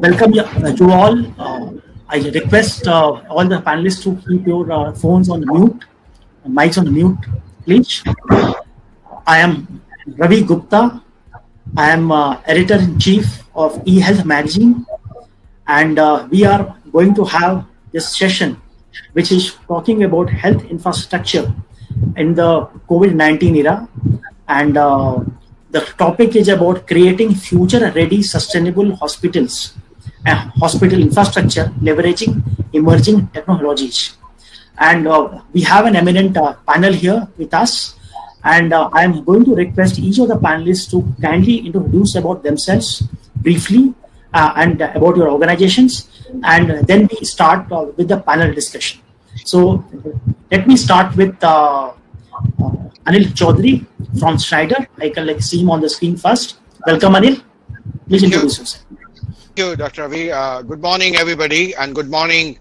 Welcome you all. I request all the panelists to keep your phones on mute, mics on mute, please. I am Ravi Gupta. I am editor-in-chief of eHealth magazine, and we are going to have this session, which is talking about health infrastructure in the COVID-19 era, and the topic is about creating future-ready, sustainable hospitals and hospital infrastructure, leveraging emerging technologies. And we have an eminent panel here with us. And I am going to request each of the panelists to kindly introduce about themselves briefly and about your organizations. And then we start with the panel discussion. So let me start with Anil Chaudhary from Schneider. I can see him on the screen first. Welcome, Anil. Please introduce yourself. Thank you, Dr. Ravi. Good morning, everybody, and good morning,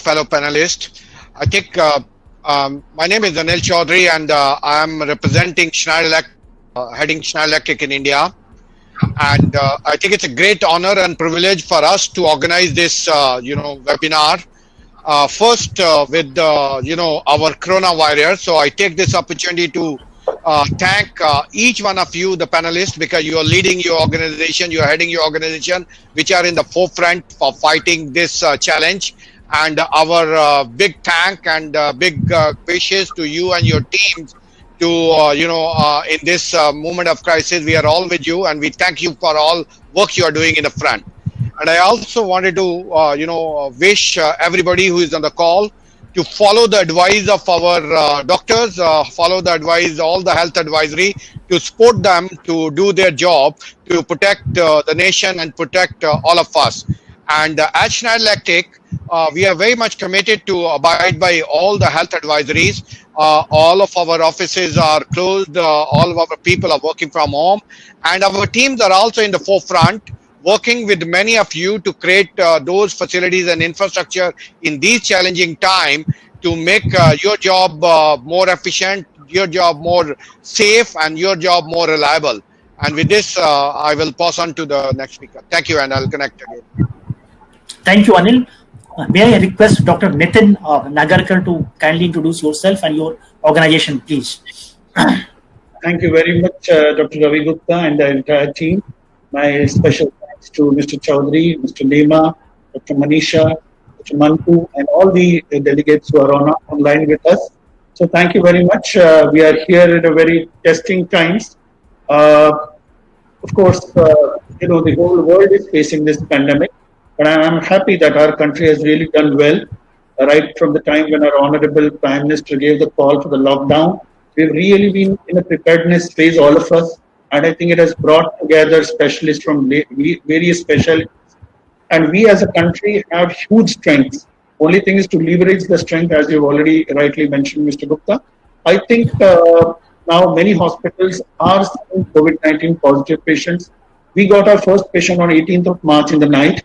fellow panelists. I think my name is Anil Chaudhary, and I am representing Schneider Electric, heading Schneider Electric in India. And I think it's a great honor and privilege for us to organize this, webinar. First, with our coronavirus. So I take this opportunity to thank each one of you, the panelists, because you are leading your organization, you are heading your organization, which are in the forefront for fighting this challenge. And our big thank and big wishes to you and your teams to, in this moment of crisis, we are all with you, and we thank you for all work you are doing in the front. And I also wanted to, wish everybody who is on the call to follow the advice of our doctors, follow the advice, all the health advisory, to support them to do their job, to protect the nation and protect all of us. And at Schneider Electric, we are very much committed to abide by all the health advisories. All of our offices are closed. All of our people are working from home. And our teams are also in the forefront, working with many of you to create those facilities and infrastructure in these challenging times to make your job more efficient, your job more safe, and your job more reliable. And with this, I will pass on to the next speaker. Thank you, and I'll connect again. Thank you, Anil. May I request Dr. Nitin Nagarkar to kindly introduce yourself and your organization, please. Thank you very much, Dr. Ravi Gupta and the entire team. My special thanks to Mr. Chaudhary, Mr. Nema, Dr. Manisha, Dr. Manpu, and all the delegates who are online with us. So thank you very much. We are here at a very testing times. Of course, the whole world is facing this pandemic. But I am happy that our country has really done well, right from the time when our Honorable Prime Minister gave the call for the lockdown. We've really been in a preparedness phase, all of us, and I think it has brought together specialists from various specialties. And we as a country have huge strengths. Only thing is to leverage the strength, as you've already rightly mentioned, Mr. Gupta. I think now many hospitals are seeing COVID-19 positive patients. We got our first patient on 18th of March in the night.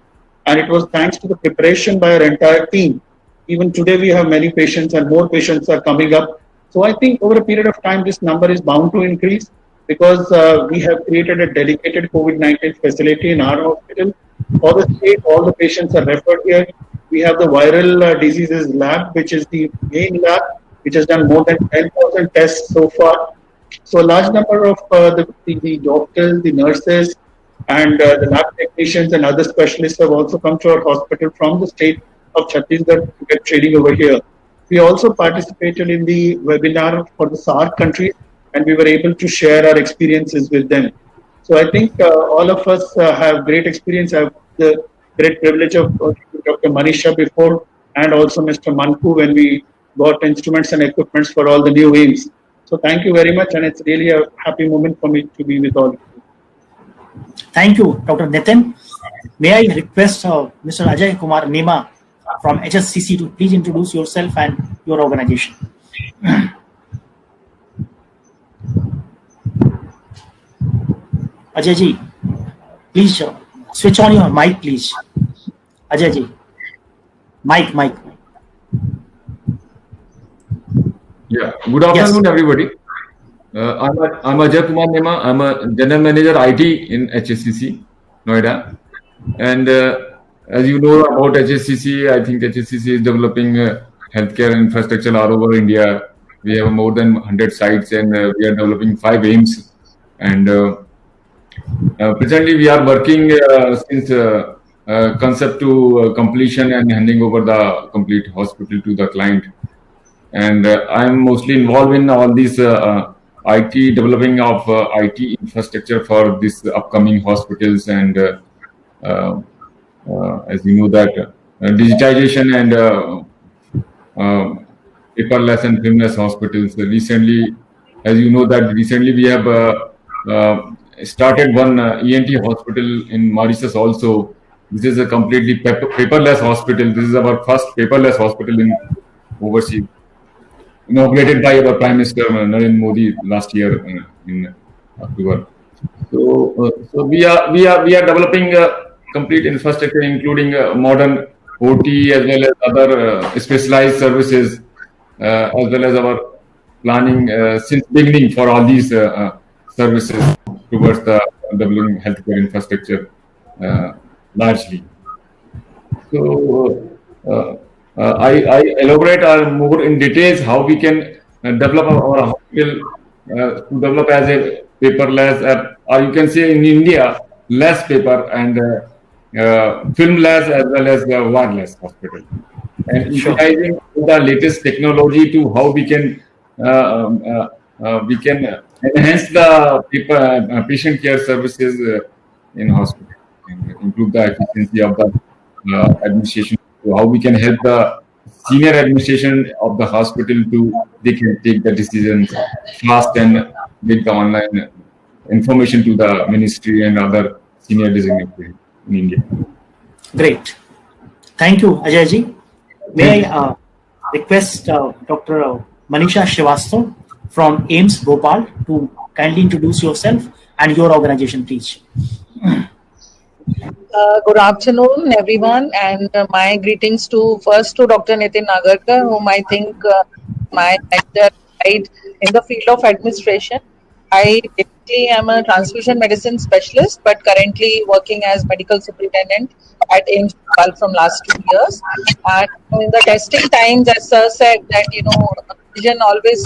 And it was thanks to the preparation by our entire team. Even today, we have many patients and more patients are coming up. So I think over a period of time, this number is bound to increase because we have created a dedicated COVID-19 facility in our hospital. For the state, all the patients are referred here. We have the viral diseases lab, which is the main lab, which has done more than 10,000 tests so far. So a large number of the doctors, the nurses, and the lab technicians and other specialists have also come to our hospital from the state of Chhattisgarh to get training over here. We also participated in the webinar for the SAARC countries, and we were able to share our experiences with them. So I think all of us have great experience. I have the great privilege of Dr. Manisha before, and also Mr. Manpu when we got instruments and equipments for all the new aims. So thank you very much, and it's really a happy moment for me to be with all of you. Thank you, Dr. Nitin. May I request Mr. Ajay Kumar Nema from HSCC to please introduce yourself and your organization. Ajay ji, please switch on your mic, please. Ajay ji, mic. Yeah, good afternoon, everybody. I'm Ajay Kumar Nema. I'm a General Manager IT in HSCC, Noida. And as you know about HSCC, I think HSCC is developing healthcare infrastructure all over India. We have more than 100 sites, and we are developing 5 AIMS. And presently, we are working since concept to completion and handing over the complete hospital to the client. And I'm mostly involved in all these IT developing of IT infrastructure for these upcoming hospitals. And as you know that digitization and paperless and filmless hospitals. Recently, as you know that recently we have started one ENT hospital in Mauritius also. This is a completely paperless hospital. This is our first paperless hospital in overseas, inaugurated by our Prime Minister Narendra Modi last year in October. So we are developing complete infrastructure, including modern OT as well as other specialized services, as well as our planning since beginning for all these services towards the developing healthcare infrastructure largely. So I elaborate more in details how we can develop our hospital to develop as a paperless, or you can say in India less paper and filmless as well as the wireless hospital, and utilizing the latest technology to how we can enhance the patient care services in hospital and improve the efficiency of the administration. So how we can help the senior administration of the hospital to they can take the decisions fast and make the online information to the ministry and other senior designated in India. Great. Thank you, Ajay ji. May I request Dr. Manisha Srivastava from AIMS Bhopal to kindly introduce yourself and your organization, please. Good afternoon, everyone, and my greetings to Dr. Nitin Nagarkar, whom I think my mentor in the field of administration. I basically am a transfusion medicine specialist, but currently working as medical superintendent at AIMS Bhopal from last 2 years. And in the testing times, as Sir said, that vision always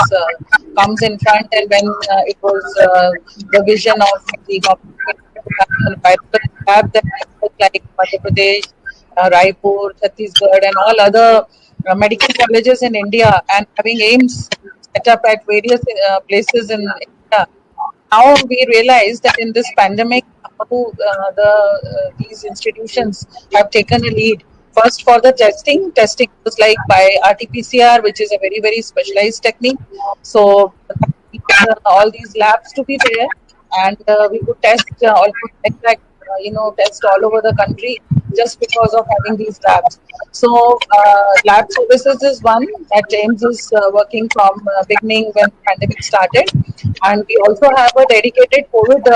comes in front, and when it was the vision of the lab that like Madhya Pradesh, Raipur, Chhattisgarh, and all other medical colleges in India, and having AIMS set up at various places in India. Now we realize that in this pandemic, these institutions have taken a lead. First, for the testing was like by RT-PCR, which is a very, very specialized technique. So all these labs to be there, and we could test test all over the country just because of having these labs. So lab services is one that AIMS is working from beginning when the pandemic started, and we also have a dedicated COVID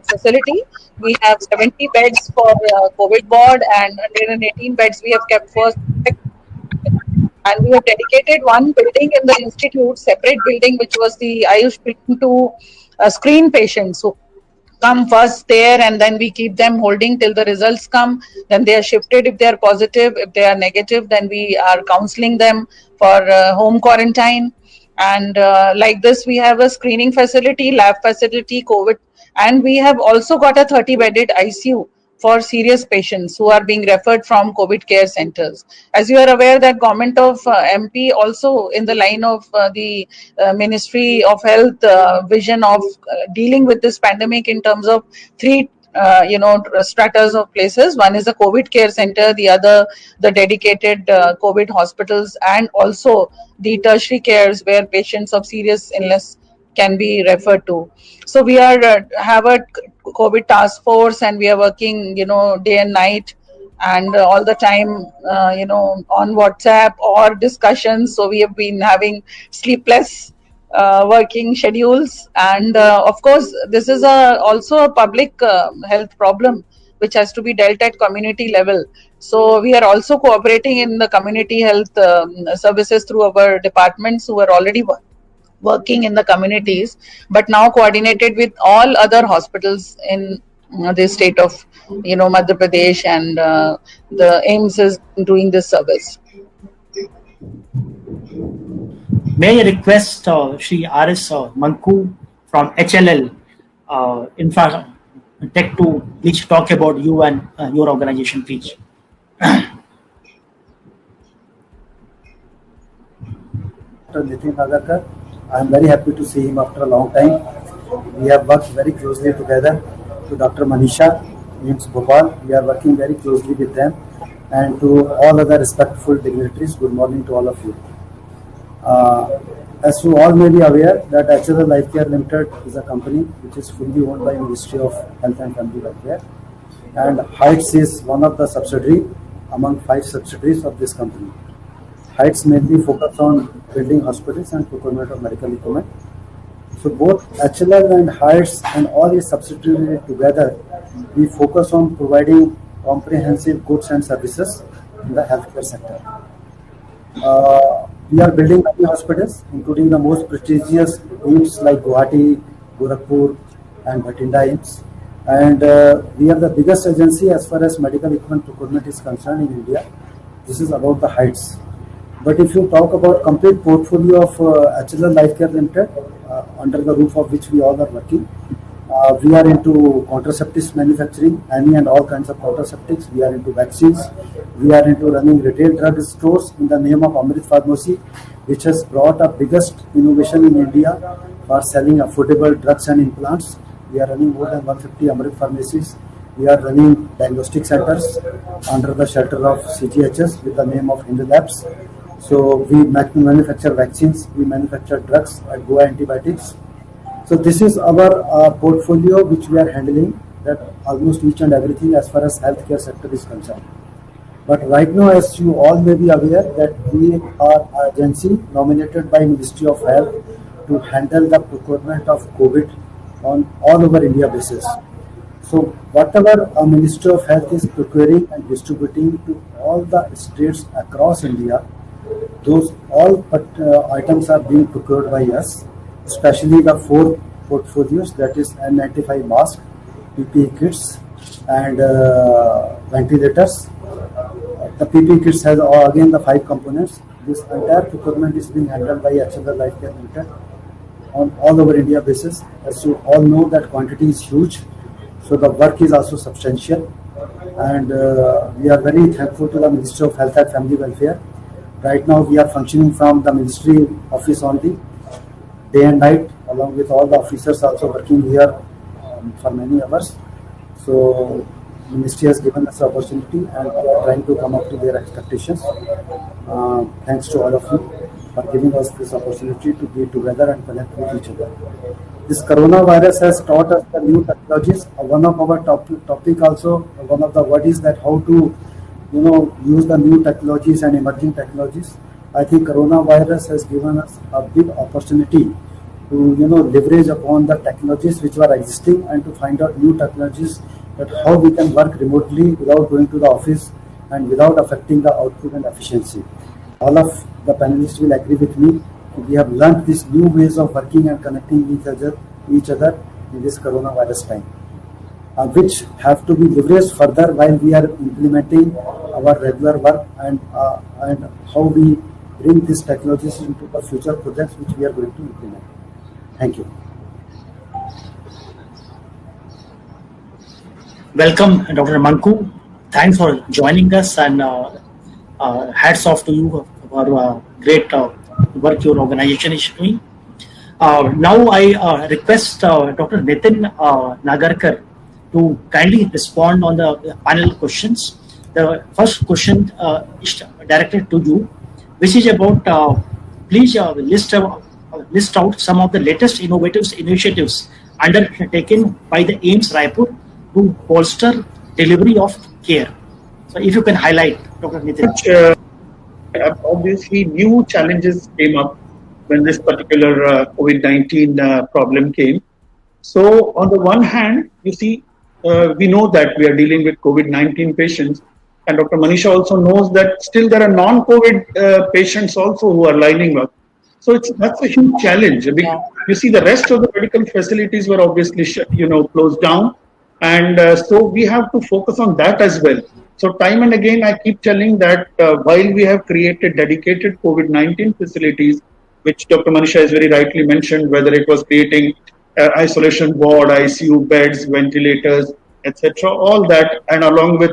facility. We have 70 beds for COVID ward, and 118 beds we have kept for. And we have dedicated one building in the institute, separate building, which was the Ayush building to screen patients who come first there, and then we keep them holding till the results come. Then they are shifted if they are positive. If they are negative, then we are counseling them for home quarantine. And like this, we have a screening facility, lab facility, COVID, and we have also got a 30-bedded ICU for serious patients who are being referred from COVID care centers. As you are aware that government of MP also in the line of the Ministry of Health vision of dealing with this pandemic in terms of three stratas of places. One is the COVID care center, the other the dedicated COVID hospitals, and also the tertiary cares where patients of serious illness can be referred to. So we are have a COVID task force, and we are working day and night, and all the time on WhatsApp or discussions. So we have been having sleepless working schedules, and of course this is also a public health problem which has to be dealt at community level. So we are also cooperating in the community health services through our departments who are already working in the communities, but now coordinated with all other hospitals in the state of Madhya Pradesh, and the AIMS is doing this service. May I request Shri R.S. Manku from HLL Infra Tech to please talk about you and your organization, please. Dr. Nitin Nagarkar. I am very happy to see him after a long time. We have worked very closely together. To Dr. Manisha, AIMS Bhopal, we are working very closely with them. And to all other respectful dignitaries, good morning to all of you. As you all may be aware, that HLL Lifecare Limited is a company which is fully owned by Ministry of Health and Family Welfare, and Heights is one of the subsidiary among 5 subsidiaries of this company. Heights mainly focus on building hospitals and procurement of medical equipment. So both HLL and Heights and all its subsidiaries together, we focus on providing comprehensive goods and services in the healthcare sector. We are building many hospitals, including the most prestigious AIMS like Guwahati, Gorakhpur, and Bhatinda AIMS. And we are the biggest agency as far as medical equipment procurement is concerned in India. This is about the Heights. But if you talk about complete portfolio of HLL Lifecare Limited, under the roof of which we all are working, we are into contraceptives manufacturing, any and all kinds of contraceptives. We are into vaccines. We are into running retail drug stores in the name of Amrit Pharmacy, which has brought a biggest innovation in India for selling affordable drugs and implants. We are running more than 150 Amrit pharmacies. We are running diagnostic centers under the shelter of CGHS with the name of Hindu Labs. So we manufacture vaccines, we manufacture drugs at Goa Antibiotics. So this is our portfolio which we are handling, that almost each and everything as far as healthcare sector is concerned. But right now, as you all may be aware, that we are an agency nominated by Ministry of Health to handle the procurement of COVID on all over India basis. So whatever a Ministry of Health is procuring and distributing to all the states across India, those all items are being procured by us, especially the 4 portfolios, that is N95 mask, PPE kits, and ventilators. The PPE kits has again the 5 components. This entire procurement is being handled by HLL Lifecare Limited on all over India basis. As you all know, that quantity is huge, so the work is also substantial, and we are very thankful to the Ministry of Health and Family Welfare. Right now we are functioning from the ministry office only, day and night, along with all the officers also working here for many hours. So ministry has given us the opportunity, and we are trying to come up to their expectations. Thanks to all of you for giving us this opportunity to be together and connect with each other. This coronavirus has taught us the new technologies. One of our topic also, one of the word is that how to use the new technologies and emerging technologies. I think coronavirus has given us a big opportunity to leverage upon the technologies which were existing and to find out new technologies, that how we can work remotely without going to the office and without affecting the output and efficiency. All of the panelists will agree with me. We have learned these new ways of working and connecting each other in this coronavirus time, which have to be leveraged further while we are implementing our regular work, and how we bring these technologies into the future projects which we are going to implement. Thank you. Welcome, Dr. Manku. Thanks for joining us, and hats off to you for great work your organization is doing. Now I request Dr. Nitin Nagarkar to kindly respond on the panel questions. The first question is directed to you, which is about please list out some of the latest innovative initiatives undertaken by the AIMS Raipur to bolster delivery of care. So if you can highlight, Dr. Nitin. Obviously, new challenges came up when this particular COVID-19 problem came. So on the one hand, you see, we know that we are dealing with COVID-19 patients, and Dr. Manisha also knows that still there are non-COVID patients also who are lining up. So that's a huge challenge. You see, the rest of the medical facilities were obviously closed down, And so we have to focus on that as well. So time and again, I keep telling that while we have created dedicated COVID-19 facilities, which Dr. Manisha has very rightly mentioned, whether it was creating isolation ward, ICU beds, ventilators, etc., all that, and along with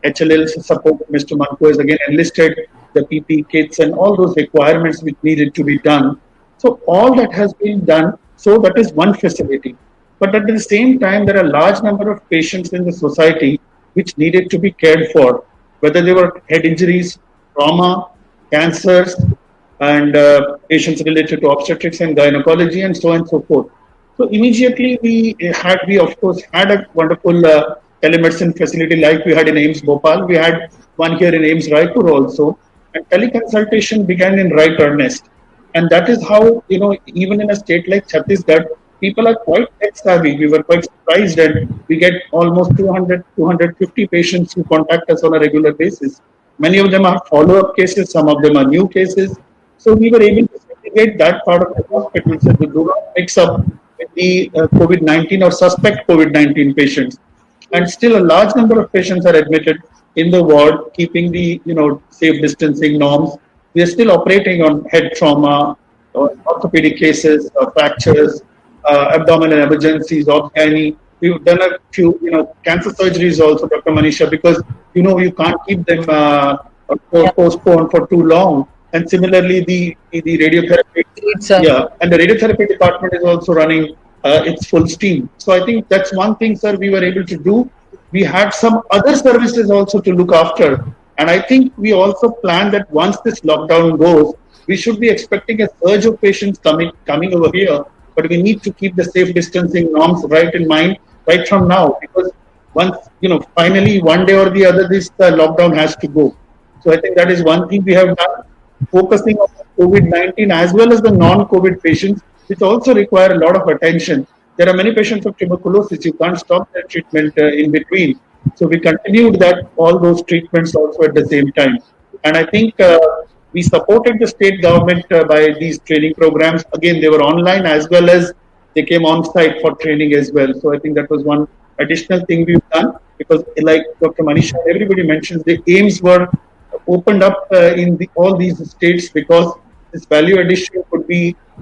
HLL's support, Mr. Manku has again enlisted the PP kits and all those requirements which needed to be done. So all that has been done. So that is one facility. But at the same time, there are a large number of patients in the society which needed to be cared for, whether they were head injuries, trauma, cancers, and patients related to obstetrics and gynecology, and so on and so forth. So immediately we of course had a wonderful telemedicine facility like we had in AIIMS Bhopal. We had one here in AIIMS Raipur also, and teleconsultation began in right earnest. And that is how, even in a state like Chhattisgarh, people are quite tech savvy. We were quite surprised, and we get almost 200, 250 patients who contact us on a regular basis. Many of them are follow-up cases, some of them are new cases. So we were able to segregate that part of the hospital so we do not mix up with the COVID-19 or suspect COVID-19 patients. And still a large number of patients are admitted in the ward, keeping the safe distancing norms. We are still operating on head trauma, orthopedic cases, fractures, abdominal emergencies, gynae. We've done a few, cancer surgeries also, Dr. Manisha, because you can't keep them postponed for too long. And similarly, the radiotherapy, and the radiotherapy department is also running its full steam. So I think that's one thing, sir, we were able to do. We had some other services also to look after. And I think we also planned that once this lockdown goes, we should be expecting a surge of patients coming over here. But we need to keep the safe distancing norms right in mind right from now, because once, finally one day or the other, this lockdown has to go. So I think that is one thing we have done, focusing on COVID-19 as well as the non-COVID patients, which also require a lot of attention. There are many patients of tuberculosis, you can't stop their treatment in between. So we continued all those treatments also at the same time. And I think we supported the state government by these training programs. Again, they were online as well as they came on site for training as well. So I think that was one additional thing we've done, because like Dr. Manisha, everybody mentions, the AIIMS were opened up in all these states because this value addition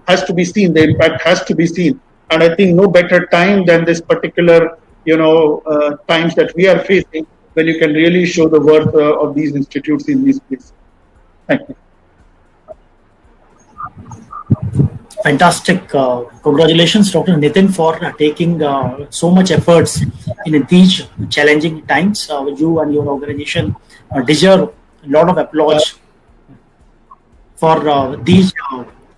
has to be seen, the impact has to be seen. And I think no better time than this particular times that we are facing, when you can really show the worth of these institutes in these places. Thank you. Fantastic. Congratulations, Dr. Nitin, for taking so much efforts in these challenging times. You and your organization deserve a lot of applause for these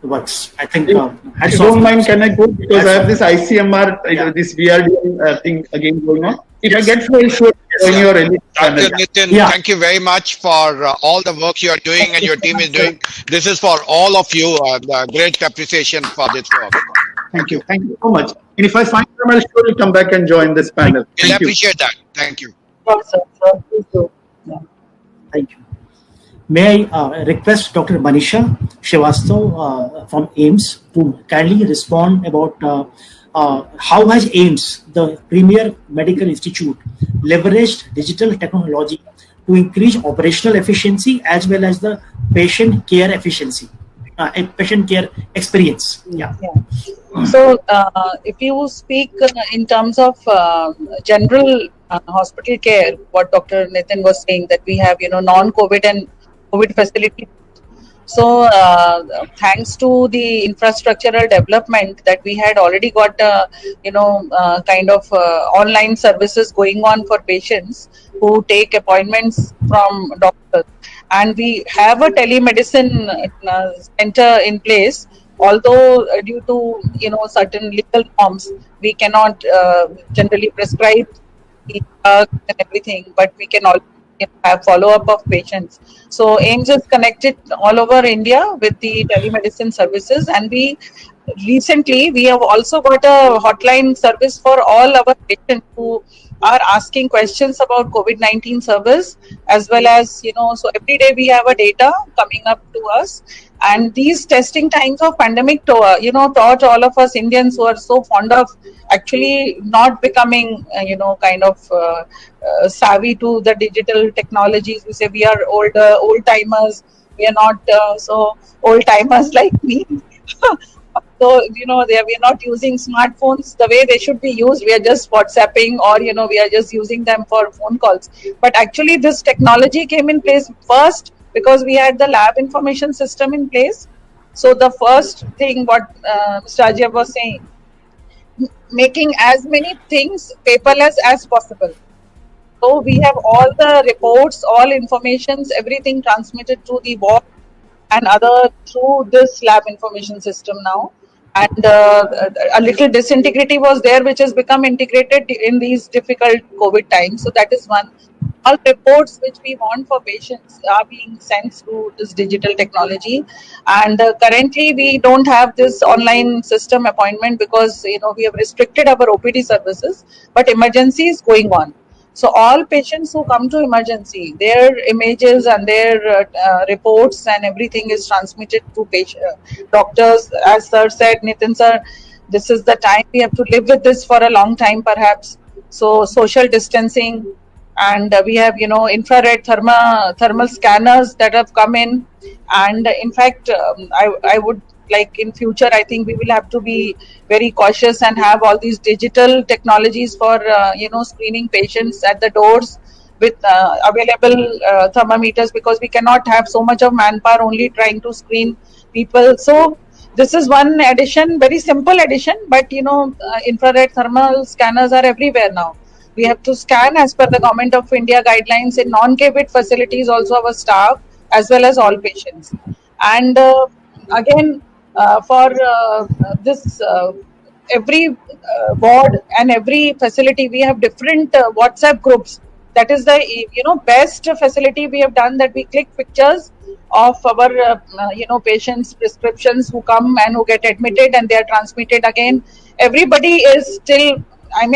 works. I think. If you don't mind, can I go? Because I have this ICMR, this VRD thing again going on. If I get to, I'll show on your Dr. Nitin, thank you very much for all the work you are doing and your team is doing. This is for all of you. Great appreciation for this work. Thank you. Thank you so much. And if I find them, I'll surely come back and join this panel. We'll appreciate that. Thank you. Thank you. May I request Dr. Manisha Srivastav from AIIMS to kindly respond about how has AIIMS, the premier medical institute, leveraged digital technology to increase operational efficiency as well as the patient care efficiency, patient care experience. So, if you speak in terms of general hospital care, what Dr. Nitin was saying, that we have non-COVID and COVID facility. So, thanks to the infrastructural development that we had already got, kind of online services going on for patients who take appointments from doctors, and we have a telemedicine center in place. Although due to certain legal norms, we cannot generally prescribe and everything, but we can all have follow-up of patients. So AIIMS is connected all over India with the telemedicine services, and we have also got a hotline service for all our patients who are asking questions about COVID-19 service, as well as, so every day we have a data coming up to us. And these testing times of pandemic, taught all of us Indians who are so fond of actually not becoming, kind of savvy to the digital technologies. We say we are old timers. We are not so old timers like me. So, we are not using smartphones the way they should be used. We are just WhatsApping, or, we are just using them for phone calls. But actually, this technology came in place first because we had the lab information system in place. So the first thing what Mr. Ajay was saying, making as many things paperless as possible. So we have all the reports, all informations, everything transmitted through the wall and other through this lab information system now. And a little disintegrity was there, which has become integrated in these difficult COVID times. So that is one. All reports which we want for patients are being sent through this digital technology. And currently we don't have this online system appointment because, we have restricted our OPD services, but emergency is going on. So all patients who come to emergency, their images and their reports and everything is transmitted to doctors. As sir said, Nitin sir, this is the time we have to live with this for a long time perhaps. So social distancing, and we have, infrared thermal scanners that have come in. And in fact, I would like in future, I think we will have to be very cautious and have all these digital technologies for screening patients at the doors with available thermometers, because we cannot have so much of manpower only trying to screen people. So this is one addition, very simple addition, but infrared thermal scanners are everywhere now. We have to scan as per the Government of India guidelines in non-COVID facilities, also our staff as well as all patients. And again, for this every ward and every facility, we have different WhatsApp groups. That is the best facility we have done, that we click pictures of our patients' prescriptions who come and who get admitted, and they are transmitted again. Everybody is still,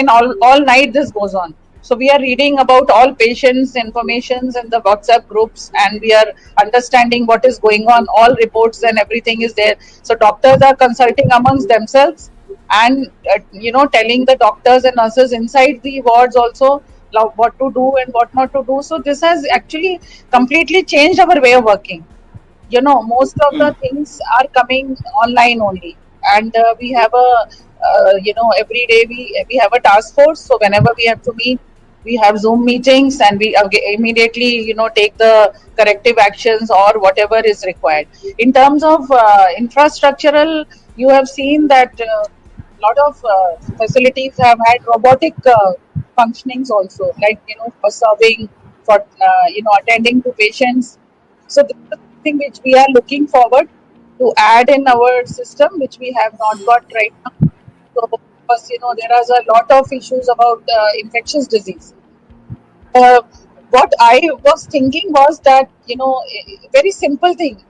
all night this goes on. So we are reading about all patients' informations in the WhatsApp groups, and we are understanding what is going on. All reports and everything is there. So doctors are consulting amongst themselves, and telling the doctors and nurses inside the wards also what to do and what not to do. So this has actually completely changed our way of working. Most of the things are coming online only, and we have a every day we have a task force. So whenever we have to meet, we have Zoom meetings, and we immediately take the corrective actions or whatever is required. In terms of infrastructural, you have seen that a lot of facilities have had robotic functionings also, like for serving, for attending to patients. So this is something which we are looking forward to add in our system, which we have not got right now. So because there is a lot of issues about infectious disease. What I was thinking was that very simple thing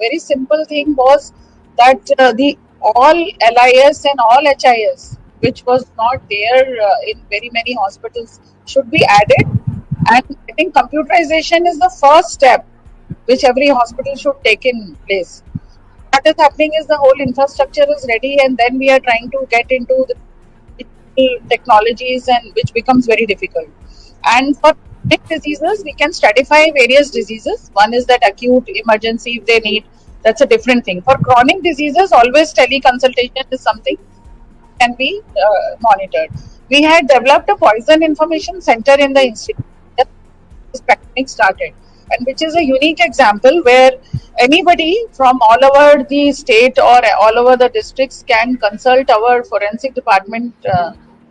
was that the all LIS and all HIS, which was not there in very many hospitals, should be added. And I think computerization is the first step which every hospital should take in place. What is happening is the whole infrastructure is ready, and then we are trying to get into the digital technologies, and which becomes very difficult. And for chronic diseases, we can stratify various diseases. One is that acute emergency if they need. That's a different thing. For chronic diseases, always teleconsultation is something can be monitored. We had developed a poison information center in the institute that this pandemic started, and which is a unique example where anybody from all over the state or all over the districts can consult our forensic department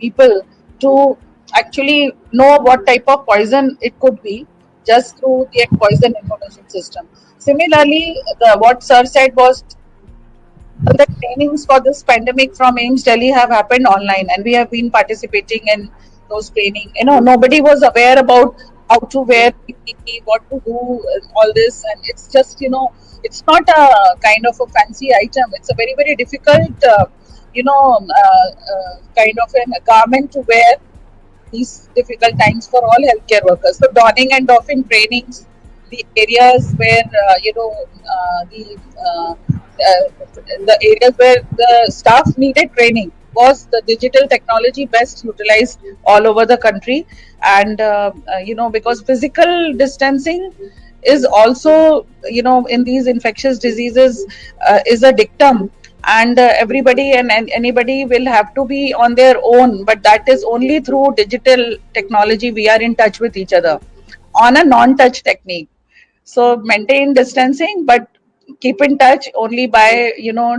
people to actually know what type of poison it could be, just through the poison information system. Similarly, what sir said was the trainings for this pandemic from AIIMS Delhi have happened online, and we have been participating in those training. Nobody was aware about how to wear PPE, what to do, all this, and it's just it's not a kind of a fancy item. It's a very, very difficult kind of a garment to wear, these difficult times for all healthcare workers. So donning and doffing trainings, the areas where the areas where the staff needed training was the digital technology best utilized all over the country. And because physical distancing is also, in these infectious diseases, is a dictum, and everybody and anybody will have to be on their own, but that is only through digital technology we are in touch with each other on a non-touch technique. So maintain distancing, but keep in touch only by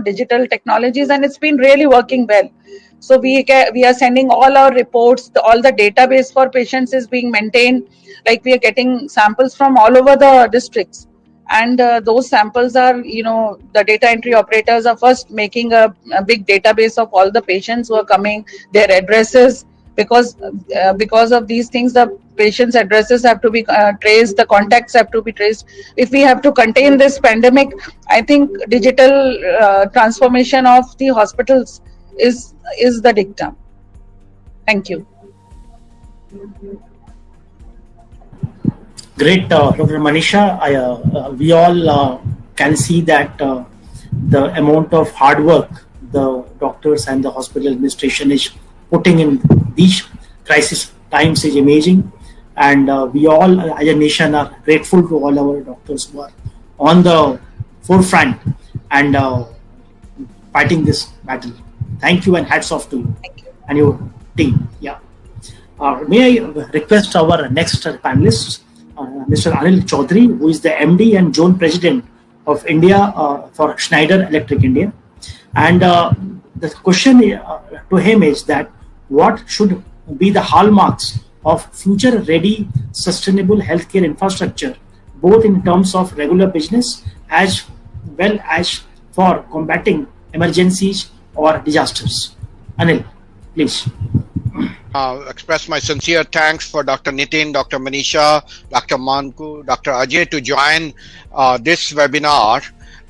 digital technologies, and it's been really working well. So we are sending all our reports, all the database for patients is being maintained. Like, we are getting samples from all over the districts, and those samples are, the data entry operators are first making a big database of all the patients who are coming, their addresses, because of these things the patients' addresses have to be traced, the contacts have to be traced. If we have to contain this pandemic, I think digital transformation of the hospitals is the dictum. Thank you. Great, Dr. Manisha. We all can see that the amount of hard work the doctors and the hospital administration is putting in these crisis times is amazing. And we all, as a nation, are grateful to all our doctors who are on the forefront and fighting this battle. Thank you, and hats off to you and your team. Yeah. May I request our next panelist, Mr. Anil Chaudhary, who is the MD and Zone President of India for Schneider Electric India. And the question to him is that what should be the hallmarks of future-ready, sustainable healthcare infrastructure, both in terms of regular business as well as for combating emergencies or disasters? Anil, please. Express my sincere thanks for Dr. Nitin, Dr. Manisha, Dr. Manku, Dr. Ajay to join this webinar,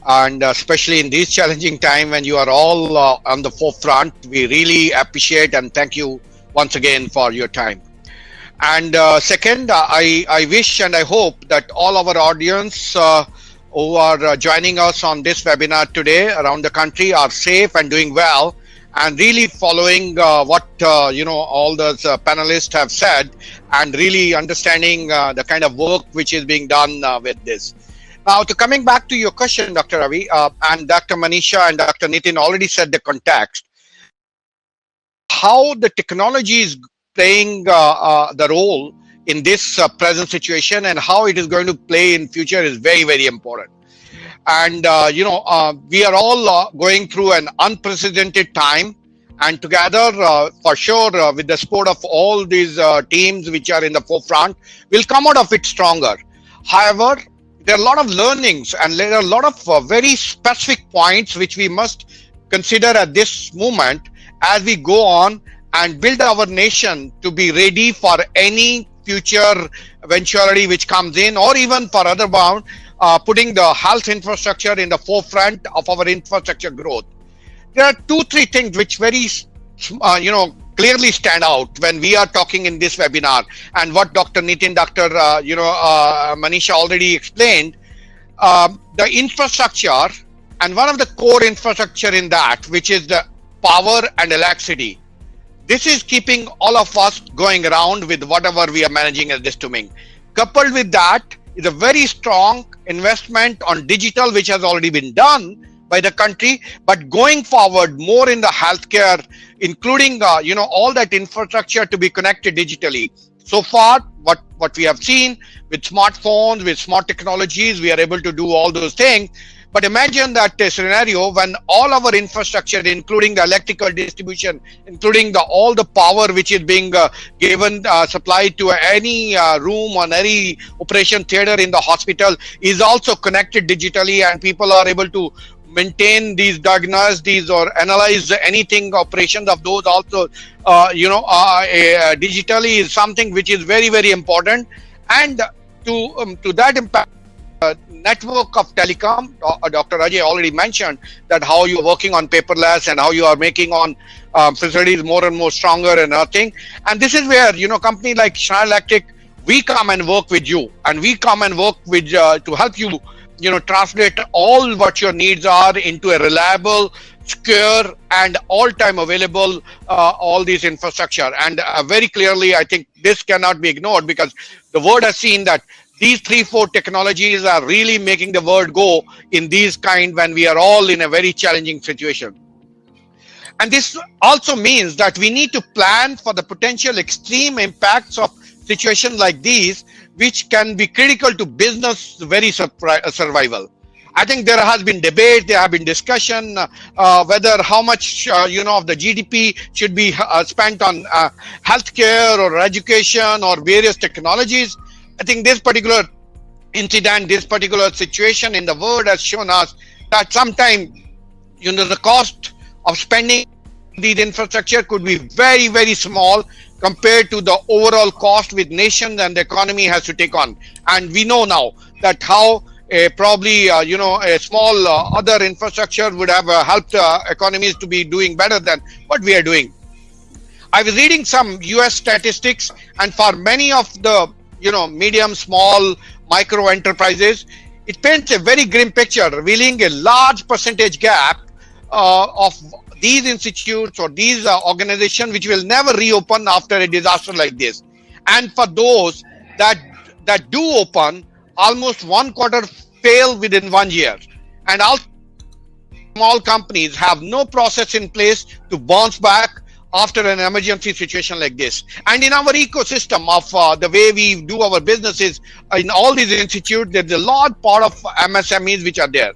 and especially in this challenging time when you are all on the forefront. We really appreciate and thank you once again for your time. And second, I wish and I hope that all our audience who are joining us on this webinar today around the country are safe and doing well, and really following what all the panelists have said, and really understanding the kind of work which is being done with this. Now, to coming back to your question, Dr. Ravi, and Dr. Manisha and Dr. Nitin already said the context, how the technology is playing the role in this present situation and how it is going to play in future is very, very important. And we are all going through an unprecedented time, and together for sure with the support of all these teams which are in the forefront, we'll come out of it stronger. However, there are a lot of learnings and there are a lot of very specific points which we must consider at this moment as we go on and build our nation to be ready for any future eventuality which comes in, or even for other bound, putting the health infrastructure in the forefront of our infrastructure growth. There are 2-3 things which very clearly stand out when we are talking in this webinar, and what Dr. Nitin, Dr. Manisha already explained. The infrastructure, and one of the core infrastructure in that, which is the power and electricity. This is keeping all of us going around with whatever we are managing as this domain. Coupled with that is a very strong investment on digital, which has already been done by the country, but going forward more in the healthcare, including all that infrastructure to be connected digitally. So far, what we have seen with smartphones, with smart technologies, we are able to do all those things. But imagine that scenario when all our infrastructure, including the electrical distribution, including all the power which is being given, supplied to any room or any operation theater in the hospital, is also connected digitally, and people are able to maintain these, diagnose these, or analyze anything, operations of those also, digitally, is something which is very, very important. And to that impact, network of telecom. Dr. Ajay already mentioned that how you're working on paperless and how you are making on facilities more and more stronger and everything. And this is where, company like Schneider Electric, we come and work with you, and we come and work with to help you, translate all what your needs are into a reliable, secure, and all-time available all these infrastructure. And very clearly, I think this cannot be ignored, because the world has seen that these 3-4 technologies are really making the world go in these kind when we are all in a very challenging situation. And this also means that we need to plan for the potential extreme impacts of situations like these, which can be critical to business very survival. I think there has been debate, there have been discussion whether how much of the GDP should be spent on healthcare or education or various technologies. I think this particular incident, this particular situation in the world has shown us that sometimes the cost of spending these infrastructure could be very, very small compared to the overall cost which nations and the economy has to take on. And we know now that how probably a small other infrastructure would have helped economies to be doing better than what we are doing. I was reading some US statistics, and for many of the medium, small, micro enterprises, it paints a very grim picture, revealing a large percentage gap of these institutes or these organizations which will never reopen after a disaster like this. And for those that do open, almost 1/4 fail within 1 year. And all small companies have no process in place to bounce back after an emergency situation like this. And in our ecosystem of the way we do our businesses, in all these institutes, there's a large part of MSMEs which are there.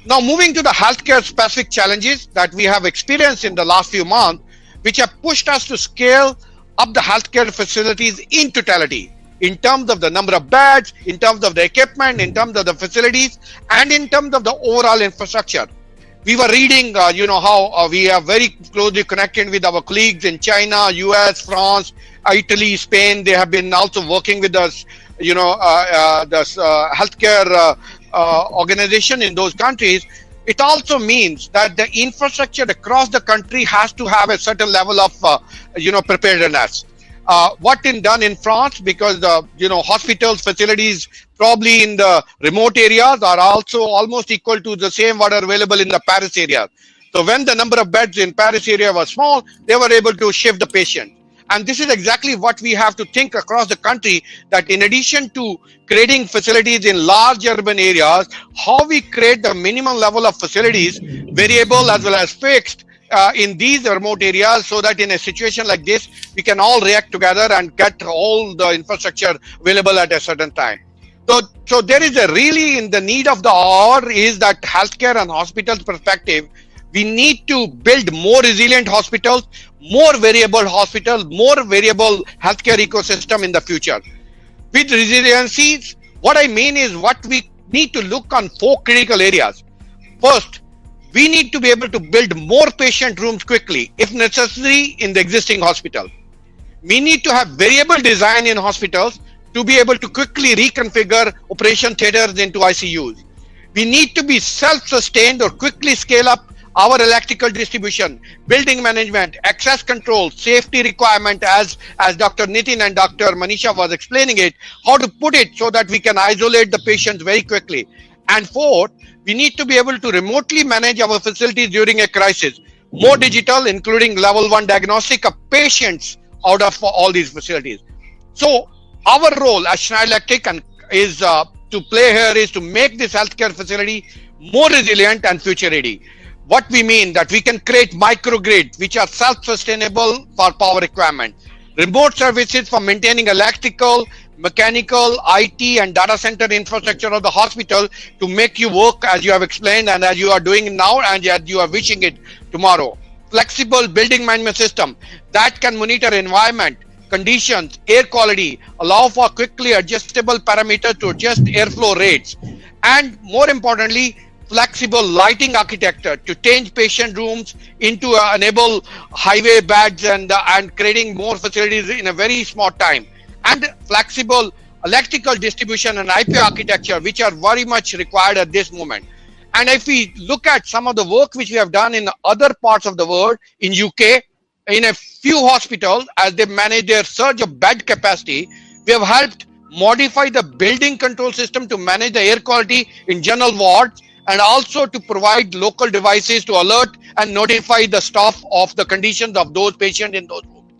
Now, moving to the healthcare specific challenges that we have experienced in the last few months, which have pushed us to scale up the healthcare facilities in totality, in terms of the number of beds, in terms of the equipment, in terms of the facilities, and in terms of the overall infrastructure. We were reading, how we are very closely connected with our colleagues in China, US, France, Italy, Spain. They have been also working with us, the healthcare organization in those countries. It also means that the infrastructure across the country has to have a certain level of, preparedness. What is done in France, because hospitals, facilities probably in the remote areas are also almost equal to the same what are available in the Paris area. So when the number of beds in Paris area was small, they were able to shift the patient. And this is exactly what we have to think across the country, that in addition to creating facilities in large urban areas, how we create the minimum level of facilities, variable as well as fixed, in these remote areas, so that in a situation like this, we can all react together and get all the infrastructure available at a certain time. So there is a really in the need of the hour is that healthcare and hospitals perspective, we need to build more resilient hospitals, more variable hospitals, more variable healthcare ecosystem in the future. With resiliencies, what I mean is what we need to look on 4 critical areas. First, we need to be able to build more patient rooms quickly, if necessary, in the existing hospital. We need to have variable design in hospitals to be able to quickly reconfigure operation theaters into ICUs. We need to be self-sustained or quickly scale up our electrical distribution, building management, access control, safety requirement, as Dr. Nitin and Dr. Manisha was explaining it, how to put it so that we can isolate the patients very quickly. And fourth, we need to be able to remotely manage our facilities during a crisis. More digital, including level 1 diagnostic of patients out of all these facilities. So our role as Schneider Electric is to play here is to make this healthcare facility more resilient and future ready. What we mean that we can create microgrids which are self-sustainable for power requirement, remote services for maintaining electrical, mechanical, IT and data center infrastructure of the hospital to make you work as you have explained and as you are doing now and as you are wishing it tomorrow. Flexible building management system that can monitor environment, conditions, air quality, allow for quickly adjustable parameters to adjust airflow rates, and more importantly, flexible lighting architecture to change patient rooms into enable highway beds and creating more facilities in a very small time, and flexible electrical distribution and IP architecture, which are very much required at this moment. And if we look at some of the work which we have done in other parts of the world, in UK, in a few hospitals, as they manage their surge of bed capacity, we have helped modify the building control system to manage the air quality in general wards, and also to provide local devices to alert and notify the staff of the conditions of those patients in those rooms.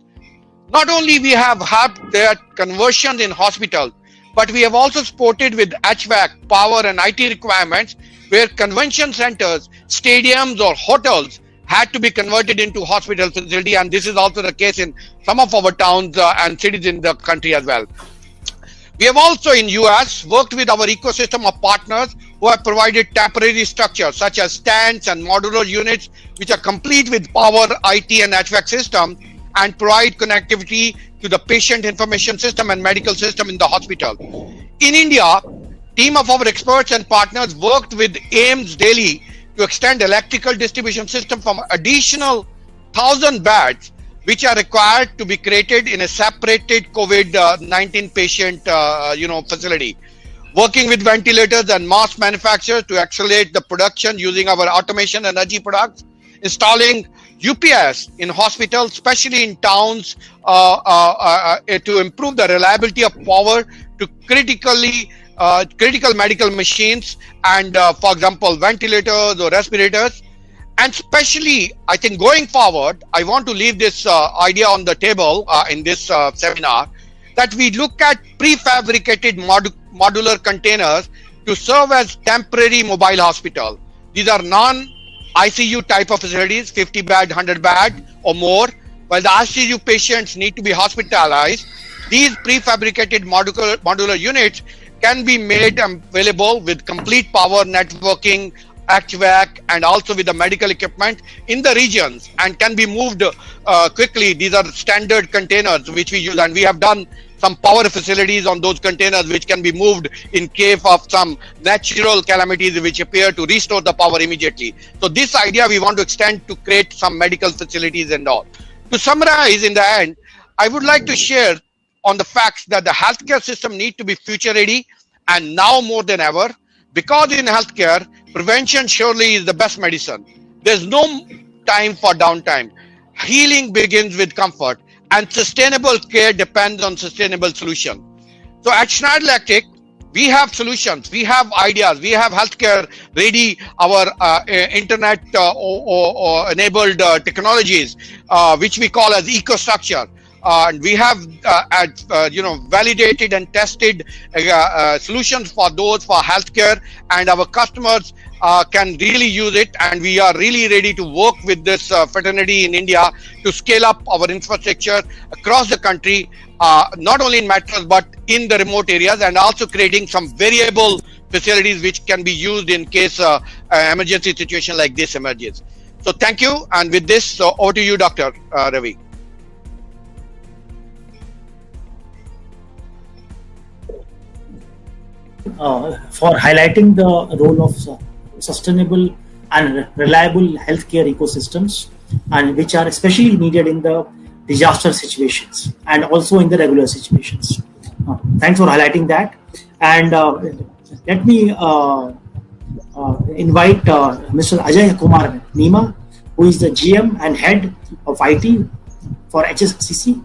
Not only we have helped their conversions in hospitals, but we have also supported with HVAC, power and IT requirements, where convention centers, stadiums or hotels had to be converted into hospital facility, and this is also the case in some of our towns and cities in the country as well. We have also in US worked with our ecosystem of partners who have provided temporary structures such as stands and modular units which are complete with power, IT and HVAC system, and provide connectivity to the patient information system and medical system in the hospital. In India, team of our experts and partners worked with AIIMS Delhi to extend electrical distribution system from additional 1,000 beds which are required to be created in a separated COVID-19 patient facility. Working with ventilators and mask manufacturers to accelerate the production using our automation energy products, installing UPS in hospitals, especially in towns, to improve the reliability of power to critical medical machines and, for example, ventilators or respirators. And especially, I think going forward, I want to leave this idea on the table in this seminar, that we look at prefabricated modular containers to serve as temporary mobile hospital. These are non-ICU type of facilities, 50 bed, 100 bed or more. While the ICU patients need to be hospitalized, these prefabricated modular units can be made available with complete power, networking, HVAC, and also with the medical equipment in the regions, and can be moved quickly. These are standard containers which we use, and we have done some power facilities on those containers which can be moved in case of some natural calamities which appear to restore the power immediately. So this idea we want to extend to create some medical facilities and all. To summarize in the end, I would like to share on the facts that the healthcare system needs to be future ready, and now more than ever, because in healthcare, prevention surely is the best medicine. There's no time for downtime. Healing begins with comfort, and sustainable care depends on sustainable solution. So at Schneider Electric, we have solutions, we have ideas, we have healthcare ready, our internet enabled technologies, which we call as EcoStruxure. And we have validated and tested solutions for those for healthcare, and our customers can really use it, and we are really ready to work with this fraternity in India to scale up our infrastructure across the country, not only in metros but in the remote areas, and also creating some variable facilities which can be used in case emergency situation like this emerges. So thank you, and with this, over to you, Dr. Ravi. For highlighting the role of sustainable and reliable healthcare ecosystems, and which are especially needed in the disaster situations and also in the regular situations. Thanks for highlighting that. And let me invite Mr. Ajay Kumar Nima, who is the GM and head of IT for HSCC.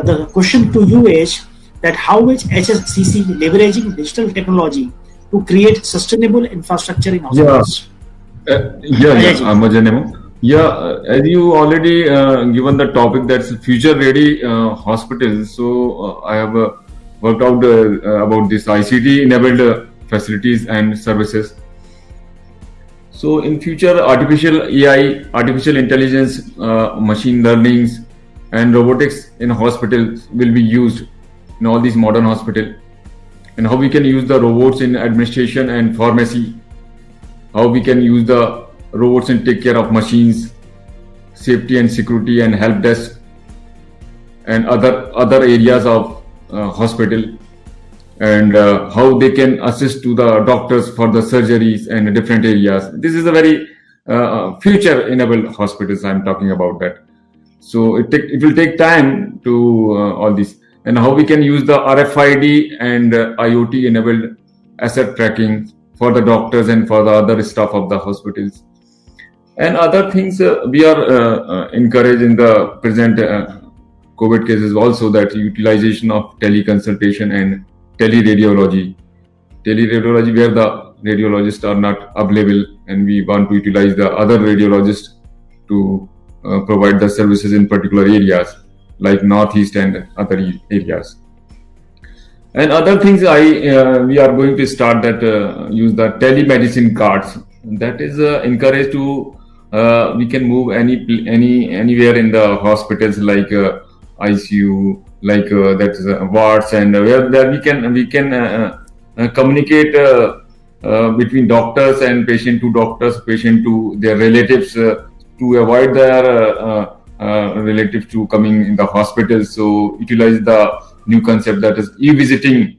The question to you is that how is HSCC leveraging digital technology to create sustainable infrastructure in hospitals? As you already given the topic, that's future ready hospitals. So I have worked out about this ICT enabled facilities and services. So in future, artificial AI, artificial intelligence, machine learnings and robotics in hospitals will be used in all these modern hospitals, and how we can use the robots in administration and pharmacy, how we can use the robots and take care of machines, safety and security and help desk, and other areas of hospital, and how they can assist to the doctors for the surgeries and different areas. This is a very future enabled hospitals I'm talking about that. So it will take time to all this. and how we can use the RFID and IoT enabled asset tracking for the doctors and for the other staff of the hospitals. And other things we are encouraged in the present COVID cases also, that utilization of teleconsultation and teleradiology. Teleradiology, where the radiologists are not available, and we want to utilize the other radiologists to provide the services in particular areas like Northeast and other areas. And other things we are going to start that use the telemedicine cards. That is encouraged to we can move anywhere in the hospitals, like ICU, like that's wards, and where we can communicate between doctors and patient to doctors, patient to their relatives, to avoid their relatives to coming in the hospital. So utilize the new concept, that is e-visiting.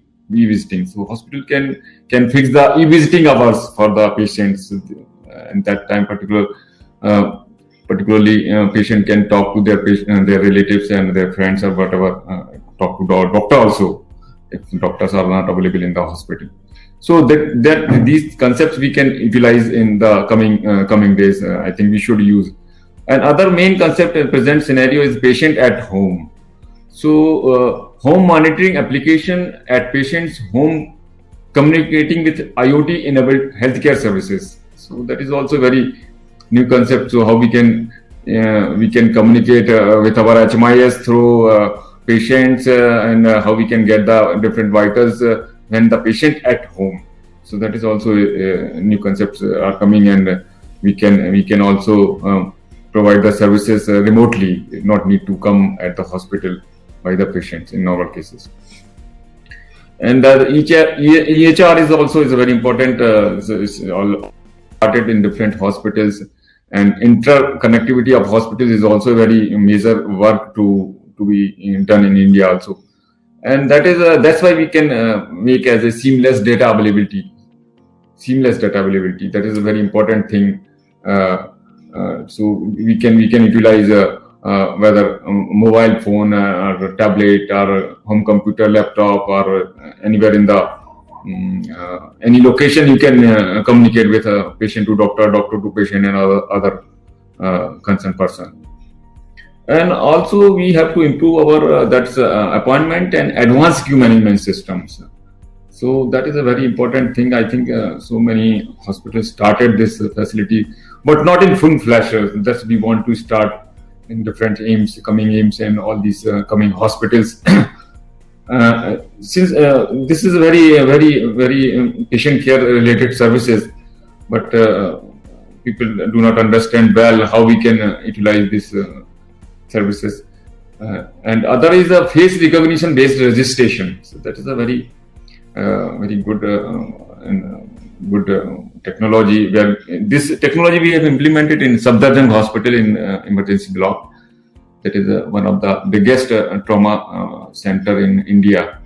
So hospital can fix the e-visiting hours for the patients, and that time particularly patient can talk to their relatives and their friends or whatever, talk to the doctor also if doctors are not available in the hospital. So that these concepts we can utilize in the coming days. I think we should use. And other main concept and present scenario is patient at home. So home monitoring application at patient's home, communicating with IoT enabled healthcare services. So that is also very new concept. So how we can communicate with our HMIS through patients, and how we can get the different vitals when the patient at home. So that is also new concepts are coming, and we can also provide the services remotely, not need to come at the hospital by the patients in normal cases. And EHR is also very important. It's all started in different hospitals, and interconnectivity of hospitals is also very major work to be done in India also. And that's why we can make as a seamless data availability. That is a very important thing. So we can utilize whether mobile phone or tablet or home computer, laptop, or anywhere in the any location you can communicate with a patient to doctor, doctor to patient, and other concerned person. And also we have to improve our appointment and advanced queue management systems. So that is a very important thing. I think so many hospitals started this facility, but not in full flash. That's we want to start in different coming AIIMS and all these coming hospitals. Since this is a very patient care related services, but people do not understand well how we can utilize these services. And other is a face recognition based registration. So that is a very good technology. Where this technology we have implemented in Safdarjung Hospital in emergency block. That is one of the biggest trauma center in India.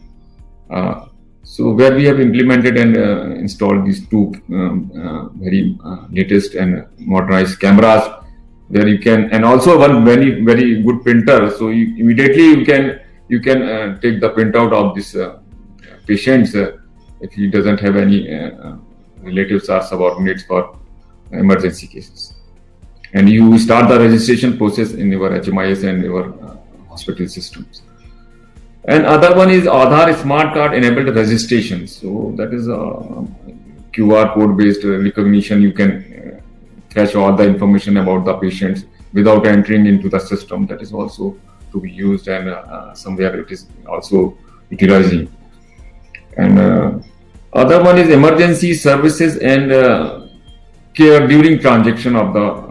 So where we have implemented and installed these two very latest and modernized cameras, where you can, and also one very good printer. So immediately you can take the printout of this patients if he doesn't have any relatives or subordinates for emergency cases. And you start the registration process in your HMIS and your hospital systems. And other one is Aadhaar Smart Card enabled registration. So that is a QR code based recognition. You can fetch all the information about the patients without entering into the system. That is also to be used, and somewhere it is also utilizing. And other one is emergency services and care during transaction of the